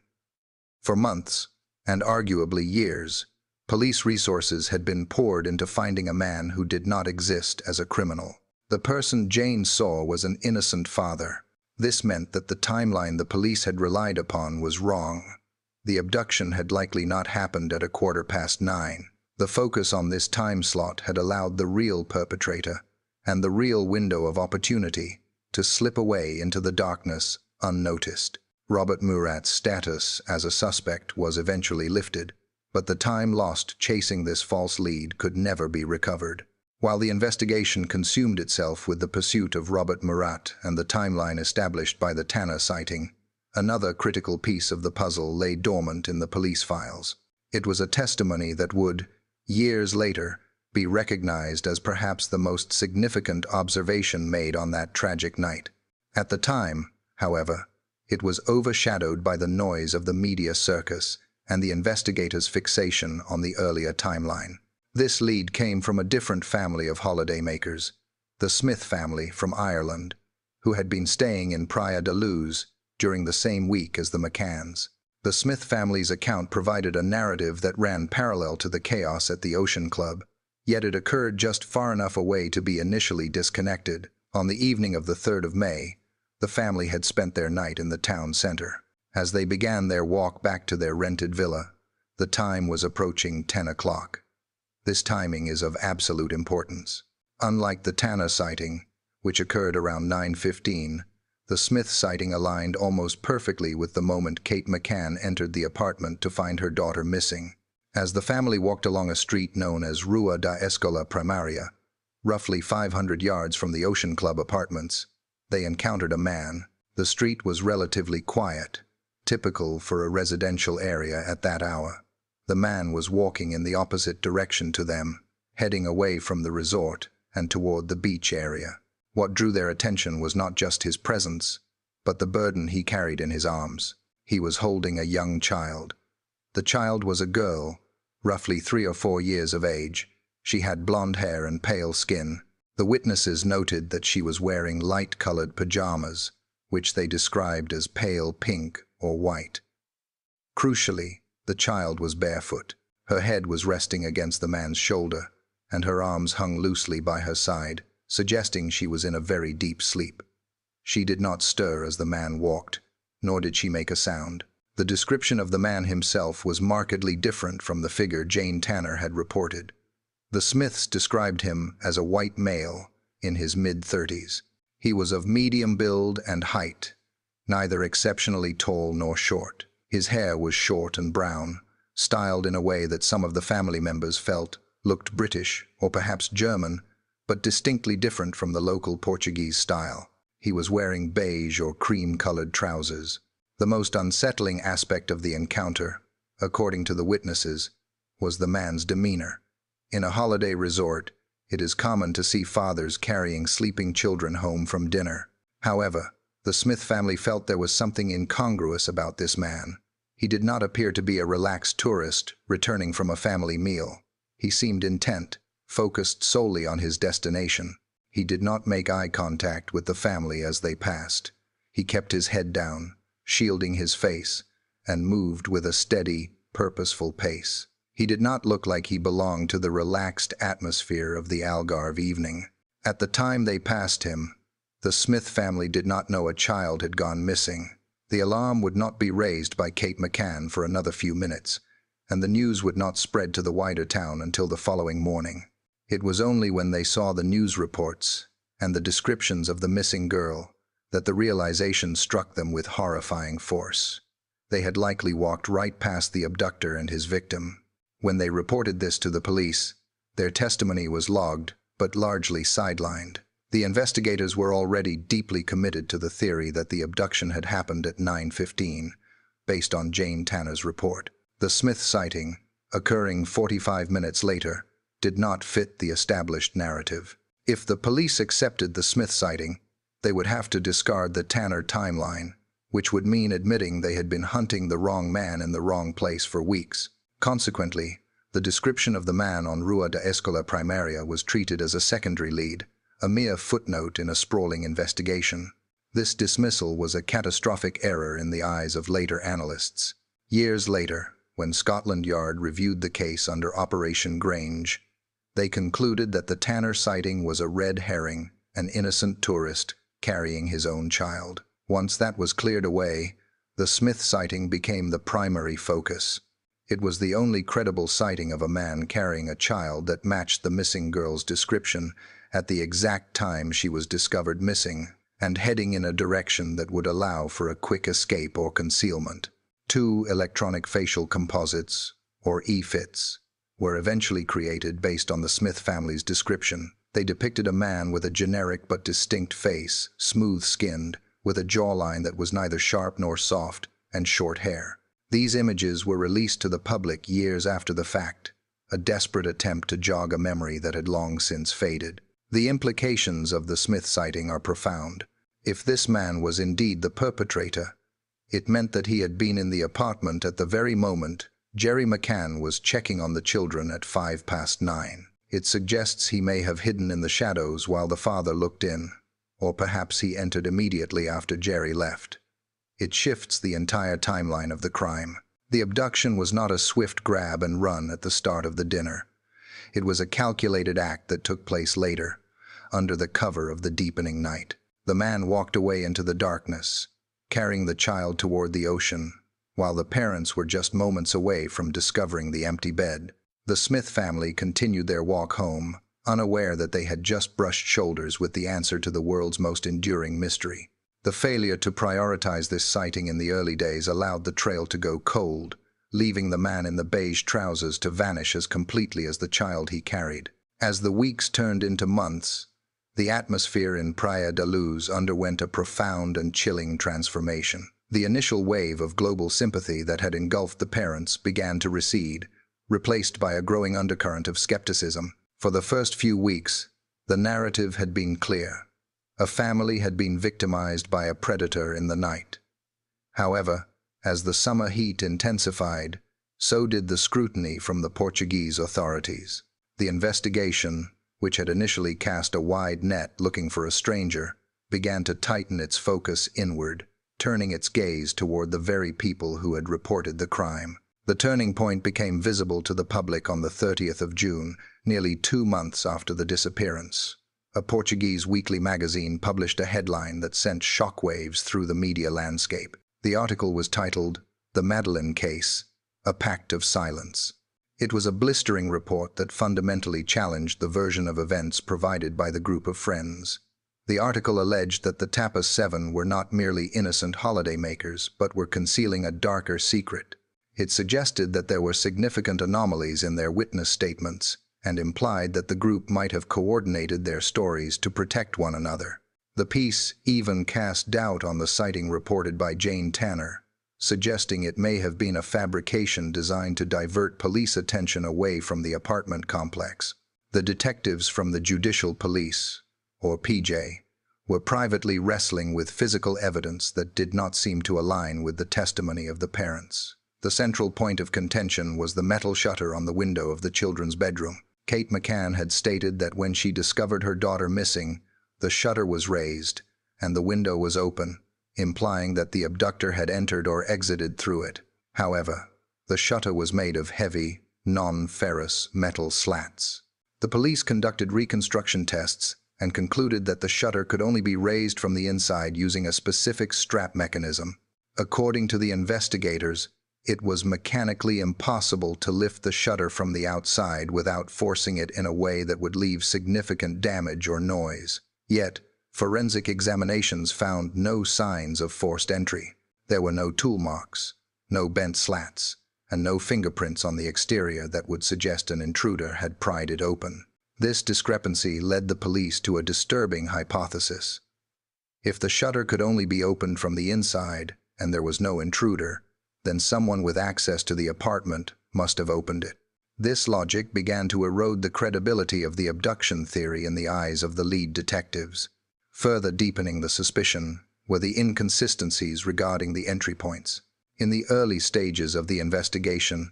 A: For months, and arguably years, police resources had been poured into finding a man who did not exist as a criminal. The person Jane saw was an innocent father. This meant that the timeline the police had relied upon was wrong. The abduction had likely not happened at 9:15. The focus on this time slot had allowed the real perpetrator, and the real window of opportunity, to slip away into the darkness unnoticed. Robert Murat's status as a suspect was eventually lifted, but the time lost chasing this false lead could never be recovered. While the investigation consumed itself with the pursuit of Robert Murat and the timeline established by the Tanner sighting, another critical piece of the puzzle lay dormant in the police files. It was a testimony that would, years later, be recognized as perhaps the most significant observation made on that tragic night. At the time, however, it was overshadowed by the noise of the media circus and the investigators' fixation on the earlier timeline. This lead came from a different family of holidaymakers, the Smith family from Ireland, who had been staying in Praia da Luz during the same week as the McCanns. The Smith family's account provided a narrative that ran parallel to the chaos at the Ocean Club, yet it occurred just far enough away to be initially disconnected. On the evening of the 3rd of May, the family had spent their night in the town center. As they began their walk back to their rented villa, the time was approaching 10 o'clock. This timing is of absolute importance. Unlike the Tanner sighting, which occurred around 9:15, the Smith sighting aligned almost perfectly with the moment Kate McCann entered the apartment to find her daughter missing. As the family walked along a street known as Rua da Escola Primaria, roughly 500 yards from the Ocean Club apartments, they encountered a man. The street was relatively quiet, typical for a residential area at that hour. The man was walking in the opposite direction to them, heading away from the resort and toward the beach area. What drew their attention was not just his presence, but the burden he carried in his arms. He was holding a young child. The child was a girl, roughly 3 or 4 years of age. She had blonde hair and pale skin. The witnesses noted that she was wearing light-colored pajamas, which they described as pale pink or white. Crucially, the child was barefoot. Her head was resting against the man's shoulder, and her arms hung loosely by her side, suggesting she was in a very deep sleep. She did not stir as the man walked, nor did she make a sound. The description of the man himself was markedly different from the figure Jane Tanner had reported. The Smiths described him as a white male in his mid-30s. He was of medium build and height, neither exceptionally tall nor short. His hair was short and brown, styled in a way that some of the family members felt looked British or perhaps German, but distinctly different from the local Portuguese style. He was wearing beige or cream-colored trousers. The most unsettling aspect of the encounter, according to the witnesses, was the man's demeanor. In a holiday resort, it is common to see fathers carrying sleeping children home from dinner. However, the Smith family felt there was something incongruous about this man. He did not appear to be a relaxed tourist returning from a family meal. He seemed intent, focused solely on his destination. He did not make eye contact with the family as they passed. He kept his head down, shielding his face, and moved with a steady, purposeful pace. He did not look like he belonged to the relaxed atmosphere of the Algarve evening. At the time they passed him, The Smith family did not know a child had gone missing. The alarm would not be raised by Kate McCann for another few minutes, and the news would not spread to the wider town until the following morning. It was only when they saw the news reports and the descriptions of the missing girl that the realization struck them with horrifying force. They had likely walked right past the abductor and his victim. When they reported this to the police, their testimony was logged, but largely sidelined. The investigators were already deeply committed to the theory that the abduction had happened at 9:15, based on Jane Tanner's report. The Smith sighting, occurring 45 minutes later, did not fit the established narrative. If the police accepted the Smith sighting, they would have to discard the Tanner timeline, which would mean admitting they had been hunting the wrong man in the wrong place for weeks. Consequently, the description of the man on Rua da Escola Primaria was treated as a secondary lead, a mere footnote in a sprawling investigation. This dismissal was a catastrophic error in the eyes of later analysts. Years later, when Scotland Yard reviewed the case under Operation Grange, they concluded that the Tanner sighting was a red herring, an innocent tourist carrying his own child. Once that was cleared away, the Smith sighting became the primary focus. It was the only credible sighting of a man carrying a child that matched the missing girl's description at the exact time she was discovered missing, and heading in a direction that would allow for a quick escape or concealment. 2 electronic facial composites, or EFITs, were eventually created based on the Smith family's description. They depicted a man with a generic but distinct face, smooth-skinned, with a jawline that was neither sharp nor soft, and short hair. These images were released to the public years after the fact, a desperate attempt to jog a memory that had long since faded. The implications of the Smith sighting are profound. If this man was indeed the perpetrator, it meant that he had been in the apartment at the very moment Gerry McCann was checking on the children at 9:05. It suggests he may have hidden in the shadows while the father looked in, or perhaps he entered immediately after Gerry left. It shifts the entire timeline of the crime. The abduction was not a swift grab and run at the start of the dinner. It was a calculated act that took place later, under the cover of the deepening night. The man walked away into the darkness, carrying the child toward the ocean, while the parents were just moments away from discovering the empty bed. The Smith family continued their walk home, unaware that they had just brushed shoulders with the answer to the world's most enduring mystery. The failure to prioritize this sighting in the early days allowed the trail to go cold, leaving the man in the beige trousers to vanish as completely as the child he carried. As the weeks turned into months, the atmosphere in Praia da Luz underwent a profound and chilling transformation. The initial wave of global sympathy that had engulfed the parents began to recede, replaced by a growing undercurrent of skepticism. For the first few weeks, the narrative had been clear. A family had been victimized by a predator in the night. However, as the summer heat intensified, so did the scrutiny from the Portuguese authorities. The investigation, which had initially cast a wide net looking for a stranger, began to tighten its focus inward, turning its gaze toward the very people who had reported the crime. The turning point became visible to the public on the 30th of June, nearly 2 months after the disappearance. A Portuguese weekly magazine published a headline that sent shockwaves through the media landscape. The article was titled, "The Madeleine Case, A Pact of Silence." It was a blistering report that fundamentally challenged the version of events provided by the group of friends. The article alleged that the Tapas 7 were not merely innocent holidaymakers, but were concealing a darker secret. It suggested that there were significant anomalies in their witness statements, and implied that the group might have coordinated their stories to protect one another. The piece even cast doubt on the sighting reported by Jane Tanner, suggesting it may have been a fabrication designed to divert police attention away from the apartment complex. The detectives from the Judicial Police, or PJ, were privately wrestling with physical evidence that did not seem to align with the testimony of the parents. The central point of contention was the metal shutter on the window of the children's bedroom. Kate McCann had stated that when she discovered her daughter missing, the shutter was raised and the window was open, implying that the abductor had entered or exited through it. However, the shutter was made of heavy, non-ferrous metal slats. The police conducted reconstruction tests and concluded that the shutter could only be raised from the inside using a specific strap mechanism. According to the investigators, it was mechanically impossible to lift the shutter from the outside without forcing it in a way that would leave significant damage or noise. Yet, forensic examinations found no signs of forced entry. There were no tool marks, no bent slats, and no fingerprints on the exterior that would suggest an intruder had pried it open. This discrepancy led the police to a disturbing hypothesis. If the shutter could only be opened from the inside and there was no intruder, then someone with access to the apartment must have opened it. This logic began to erode the credibility of the abduction theory in the eyes of the lead detectives. Further deepening the suspicion were the inconsistencies regarding the entry points. In the early stages of the investigation,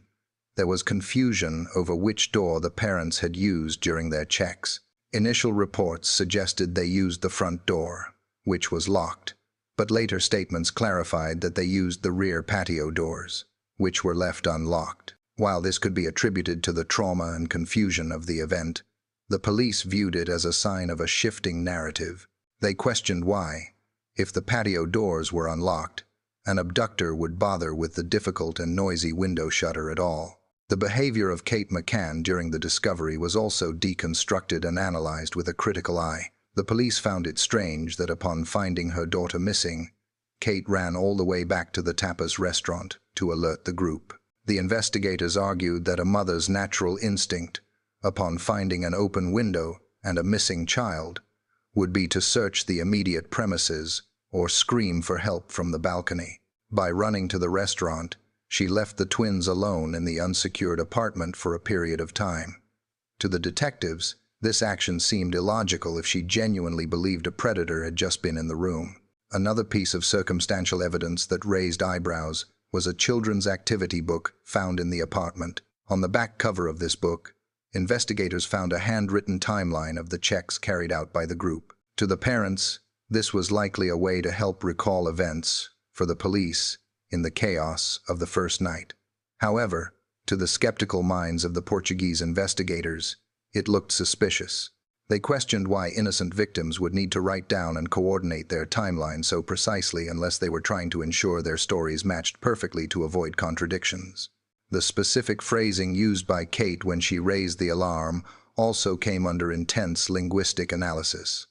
A: there was confusion over which door the parents had used during their checks. Initial reports suggested they used the front door, which was locked, but later statements clarified that they used the rear patio doors, which were left unlocked. While this could be attributed to the trauma and confusion of the event, the police viewed it as a sign of a shifting narrative. They questioned why, if the patio doors were unlocked, an abductor would bother with the difficult and noisy window shutter at all. The behavior of Kate McCann during the discovery was also deconstructed and analyzed with a critical eye. The police found it strange that upon finding her daughter missing, Kate ran all the way back to the tapas restaurant to alert the group. The investigators argued that a mother's natural instinct, upon finding an open window and a missing child, would be to search the immediate premises or scream for help from the balcony. By running to the restaurant, she left the twins alone in the unsecured apartment for a period of time. To the detectives, this action seemed illogical if she genuinely believed a predator had just been in the room. Another piece of circumstantial evidence that raised eyebrows was a children's activity book found in the apartment. On the back cover of this book, investigators found a handwritten timeline of the checks carried out by the group. To the parents, this was likely a way to help recall events for the police in the chaos of the first night. However, to the skeptical minds of the Portuguese investigators, it looked suspicious. They questioned why innocent victims would need to write down and coordinate their timeline so precisely unless they were trying to ensure their stories matched perfectly to avoid contradictions. The specific phrasing used by Kate when she raised the alarm also came under intense linguistic analysis.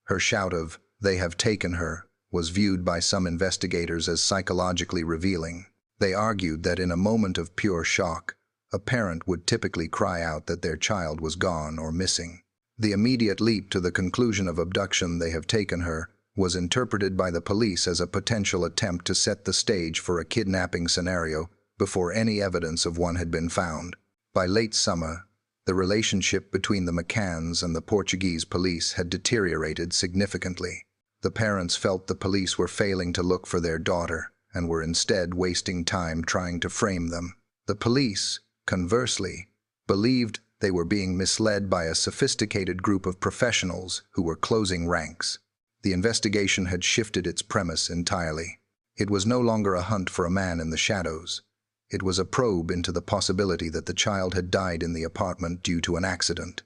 A: Her shout of, "They have taken her," was viewed by some investigators as psychologically revealing. They argued that in a moment of pure shock, a parent would typically cry out that their child was gone or missing. The immediate leap to the conclusion of abduction, "They have taken her," was interpreted by the police as a potential attempt to set the stage for a kidnapping scenario before any evidence of one had been found. By late summer, the relationship between the McCanns and the Portuguese police had deteriorated significantly. The parents felt the police were failing to look for their daughter and were instead wasting time trying to frame them. The police, conversely, believed they were being misled by a sophisticated group of professionals who were closing ranks. The investigation had shifted its premise entirely. It was no longer a hunt for a man in the shadows. It was a probe into the possibility that the child had died in the apartment due to an accident,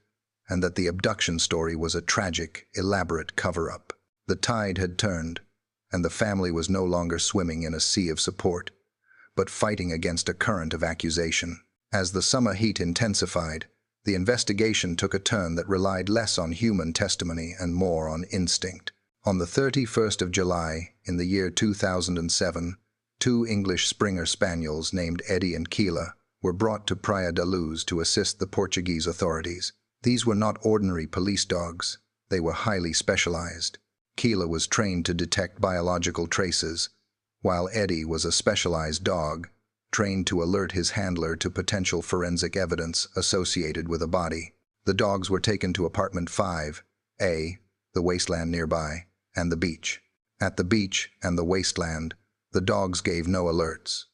A: and that the abduction story was a tragic, elaborate cover-up. The tide had turned, and the family was no longer swimming in a sea of support, but fighting against a current of accusation. As the summer heat intensified, the investigation took a turn that relied less on human testimony and more on instinct. On the 31st of July, in the year 2007, 2 English Springer Spaniels named Eddie and Keila were brought to Praia da Luz to assist the Portuguese authorities. These were not ordinary police dogs. They were highly specialized. Keila was trained to detect biological traces, while Eddie was a specialized dog, trained to alert his handler to potential forensic evidence associated with a body. The dogs were taken to apartment 5A, the wasteland nearby, and the beach. At the beach and the wasteland, the dogs gave no alerts.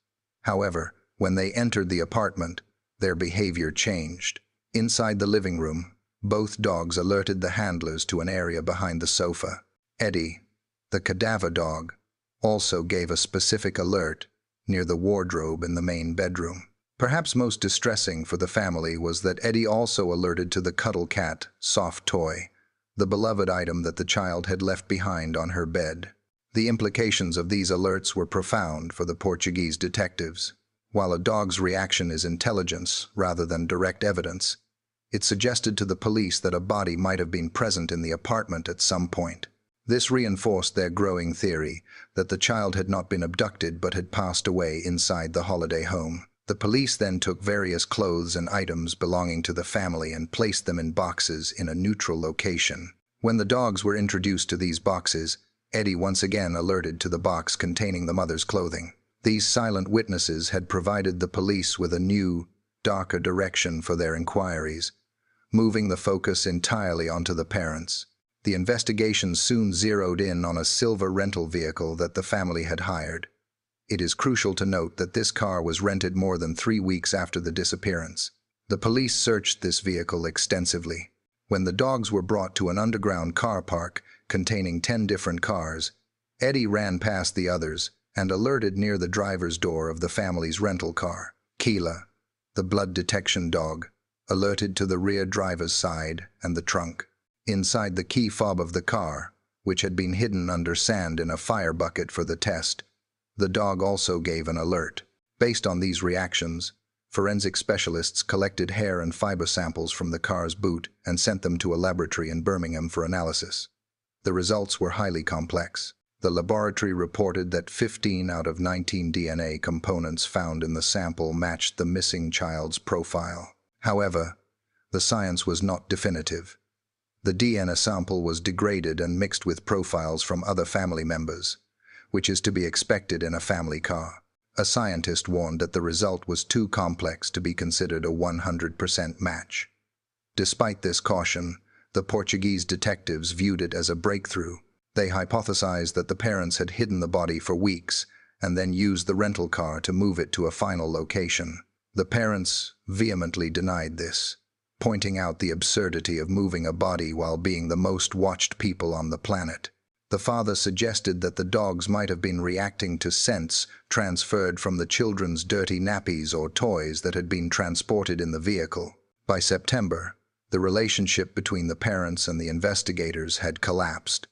A: However, when they entered the apartment, their behavior changed. Inside the living room, both dogs alerted the handlers to an area behind the sofa. Eddie, the cadaver dog, also gave a specific alert near the wardrobe in the main bedroom. Perhaps most distressing for the family was that Eddie also alerted to the cuddle cat, Soft Toy, the beloved item that the child had left behind on her bed. The implications of these alerts were profound for the Portuguese detectives. While a dog's reaction is intelligence rather than direct evidence, it suggested to the police that a body might have been present in the apartment at some point. This reinforced their growing theory that the child had not been abducted but had passed away inside the holiday home. The police then took various clothes and items belonging to the family and placed them in boxes in a neutral location. When the dogs were introduced to these boxes, Eddie once again alerted to the box containing the mother's clothing. These silent witnesses had provided the police with a new, darker direction for their inquiries, moving the focus entirely onto the parents. The investigation soon zeroed in on a silver rental vehicle that the family had hired. It is crucial to note that this car was rented more than 3 weeks after the disappearance. The police searched this vehicle extensively. When the dogs were brought to an underground car park containing 10 different cars, Eddie ran past the others and alerted near the driver's door of the family's rental car. Keela, the blood detection dog, alerted to the rear driver's side and the trunk. Inside the key fob of the car, which had been hidden under sand in a fire bucket for the test, the dog also gave an alert. Based on these reactions, forensic specialists collected hair and fiber samples from the car's boot and sent them to a laboratory in Birmingham for analysis. The results were highly complex. The laboratory reported that 15 out of 19 DNA components found in the sample matched the missing child's profile. However, the science was not definitive. The DNA sample was degraded and mixed with profiles from other family members, which is to be expected in a family car. A scientist warned that the result was too complex to be considered a 100% match. Despite this caution, the Portuguese detectives viewed it as a breakthrough. They hypothesized that the parents had hidden the body for weeks and then used the rental car to move it to a final location. The parents vehemently denied this, pointing out the absurdity of moving a body while being the most watched people on the planet. The father suggested that the dogs might have been reacting to scents transferred from the children's dirty nappies or toys that had been transported in the vehicle. By September, the relationship between the parents and the investigators had collapsed.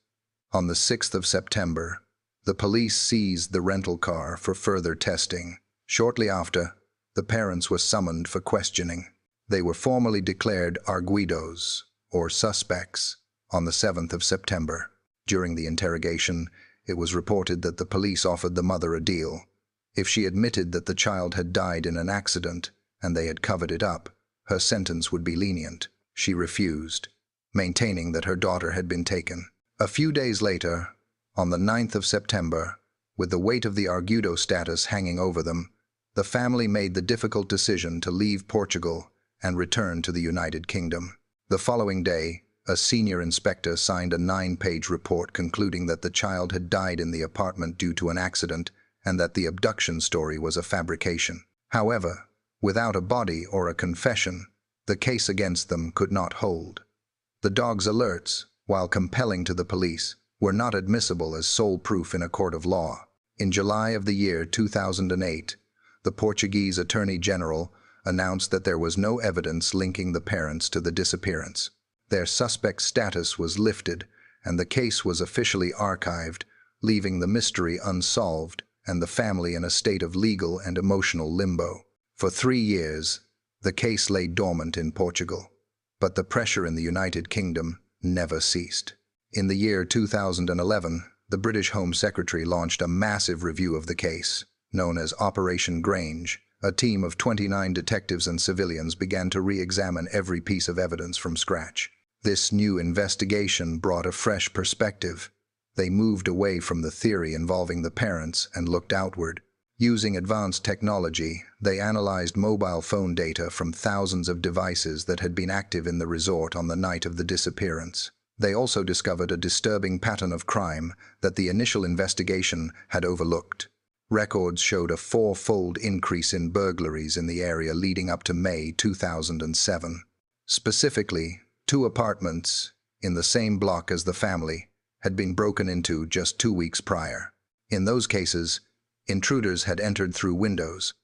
A: On the 6th of September, the police seized the rental car for further testing. Shortly after, the parents were summoned for questioning. They were formally declared arguidos, or suspects, on the 7th of September. During the interrogation, it was reported that the police offered the mother a deal. If she admitted that the child had died in an accident and they had covered it up, her sentence would be lenient. She refused, maintaining that her daughter had been taken. A few days later, on the 9th of September, with the weight of the arguido status hanging over them, the family made the difficult decision to leave Portugal and return to the United Kingdom. The following day, a senior inspector signed a 9-page report concluding that the child had died in the apartment due to an accident and that the abduction story was a fabrication. However, without a body or a confession, the case against them could not hold. The dog's alerts, while compelling to the police, were not admissible as sole proof in a court of law. In July of the year 2008, the Portuguese Attorney General announced that there was no evidence linking the parents to the disappearance. Their suspect status was lifted, and the case was officially archived, leaving the mystery unsolved and the family in a state of legal and emotional limbo. For 3 years, the case lay dormant in Portugal, but the pressure in the United Kingdom never ceased. In the year 2011, the British Home Secretary launched a massive review of the case, known as Operation Grange. A team of 29 detectives and civilians began to re-examine every piece of evidence from scratch. This new investigation brought a fresh perspective. They moved away from the theory involving the parents and looked outward. Using advanced technology, they analyzed mobile phone data from thousands of devices that had been active in the resort on the night of the disappearance. They also discovered a disturbing pattern of crime that the initial investigation had overlooked. Records showed a 4-fold increase in burglaries in the area leading up to May 2007. Specifically, 2 apartments in the same block as the family had been broken into just 2 weeks prior. In those cases, intruders had entered through windows.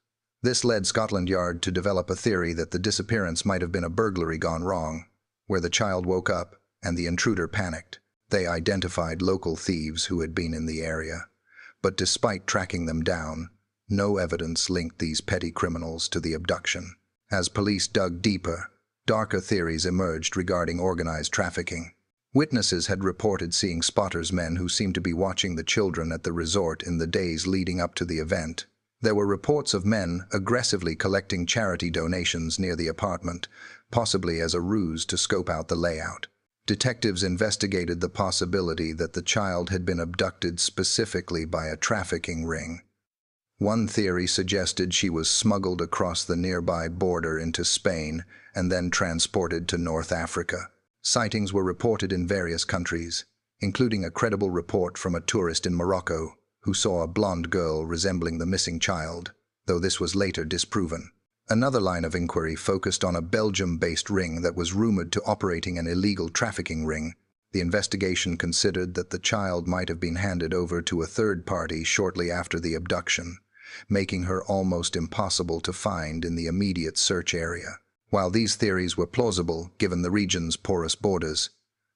A: This led Scotland Yard to develop a theory that the disappearance might have been a burglary gone wrong, where the child woke up and the intruder panicked. They identified local thieves who had been in the area, but despite tracking them down, no evidence linked these petty criminals to the abduction. As police dug deeper, darker theories emerged regarding organized trafficking. Witnesses had reported seeing spotters men who seemed to be watching the children at the resort in the days leading up to the event. There were reports of men aggressively collecting charity donations near the apartment, possibly as a ruse to scope out the layout. Detectives investigated the possibility that the child had been abducted specifically by a trafficking ring. One theory suggested she was smuggled across the nearby border into Spain and then transported to North Africa. Sightings were reported in various countries, including a credible report from a tourist in Morocco who saw a blonde girl resembling the missing child, though this was later disproven. Another line of inquiry focused on a Belgium-based ring that was rumored to operating an illegal trafficking ring. The investigation considered that the child might have been handed over to a third party shortly after the abduction, making her almost impossible to find in the immediate search area. While these theories were plausible given the region's porous borders,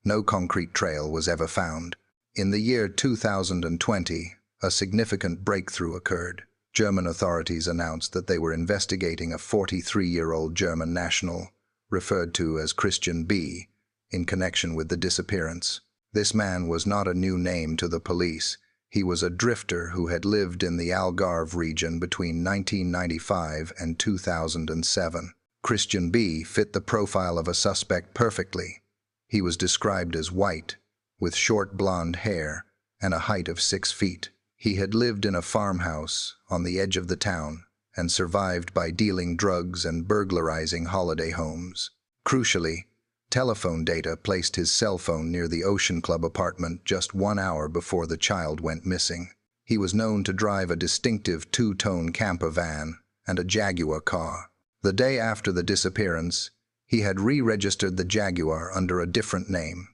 A: no concrete trail was ever found. In the year 2020, a significant breakthrough occurred. German authorities announced that they were investigating a 43-year-old German national, referred to as Christian B., in connection with the disappearance. This man was not a new name to the police. He was a drifter who had lived in the Algarve region between 1995 and 2007. Christian B. fit the profile of a suspect perfectly. He was described as white, with short blonde hair and a height of 6 feet. He had lived in a farmhouse on the edge of the town and survived by dealing drugs and burglarizing holiday homes. Crucially, telephone data placed his cell phone near the Ocean Club apartment just 1 hour before the child went missing. He was known to drive a distinctive two-tone camper van and a Jaguar car. The day after the disappearance, he had re-registered the Jaguar under a different name,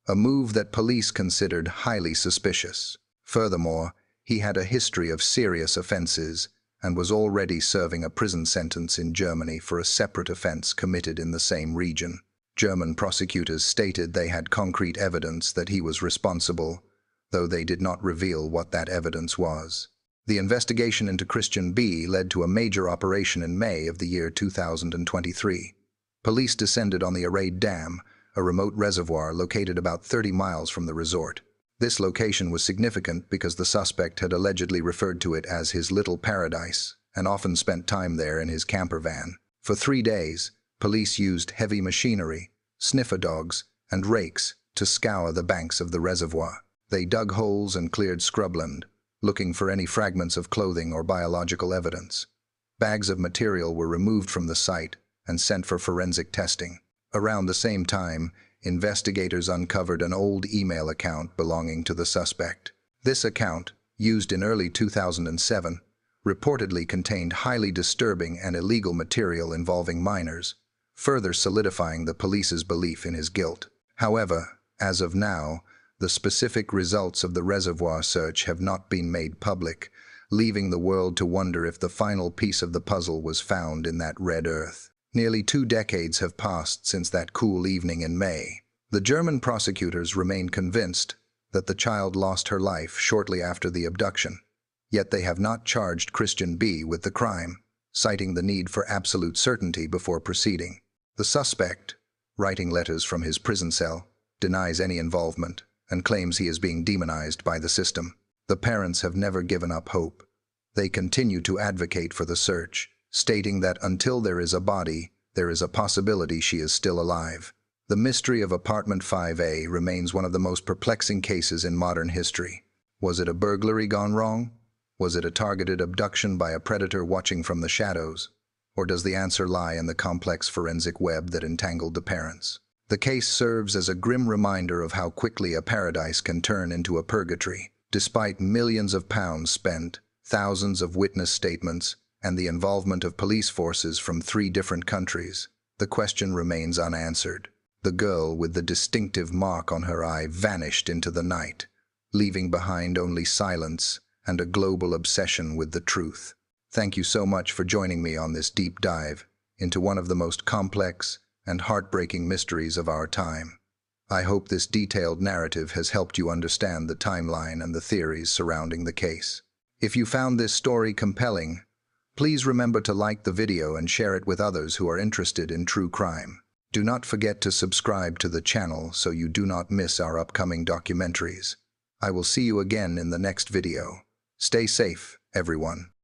A: a move that police considered highly suspicious. Furthermore, he had a history of serious offenses and was already serving a prison sentence in Germany for a separate offense committed in the same region. German prosecutors stated they had concrete evidence that he was responsible, though they did not reveal what that evidence was. The investigation into Christian B. led to a major operation in May of the year 2023. Police descended on the Arade Dam, a remote reservoir located about 30 miles from the resort. This location was significant because the suspect had allegedly referred to it as his little paradise and often spent time there in his camper van. For 3 days, police used heavy machinery, sniffer dogs, and rakes to scour the banks of the reservoir. They dug holes and cleared scrubland, looking for any fragments of clothing or biological evidence. Bags of material were removed from the site and sent for forensic testing. Around the same time, investigators uncovered an old email account belonging to the suspect. This account, used in early 2007, reportedly contained highly disturbing and illegal material involving minors, further solidifying the police's belief in his guilt. However, as of now, the specific results of the reservoir search have not been made public, leaving the world to wonder if the final piece of the puzzle was found in that red earth. Nearly 2 decades have passed since that cool evening in May. The German prosecutors remain convinced that the child lost her life shortly after the abduction, yet they have not charged Christian B. with the crime, citing the need for absolute certainty before proceeding. The suspect, writing letters from his prison cell, denies any involvement and claims he is being demonized by the system. The parents have never given up hope. They continue to advocate for the search, stating that until there is a body, there is a possibility she is still alive. The mystery of Apartment 5A remains one of the most perplexing cases in modern history. Was it a burglary gone wrong? Was it a targeted abduction by a predator watching from the shadows? Or does the answer lie in the complex forensic web that entangled the parents? The case serves as a grim reminder of how quickly a paradise can turn into a purgatory. Despite millions of pounds spent, thousands of witness statements, and the involvement of police forces from 3 different countries, the question remains unanswered. The girl with the distinctive mark on her eye vanished into the night, leaving behind only silence and a global obsession with the truth. Thank you so much for joining me on this deep dive into one of the most complex and heartbreaking mysteries of our time. I hope this detailed narrative has helped you understand the timeline and the theories surrounding the case. If you found this story compelling, please remember to like the video and share it with others who are interested in true crime. Do not forget to subscribe to the channel so you do not miss our upcoming documentaries. I will see you again in the next video. Stay safe, everyone.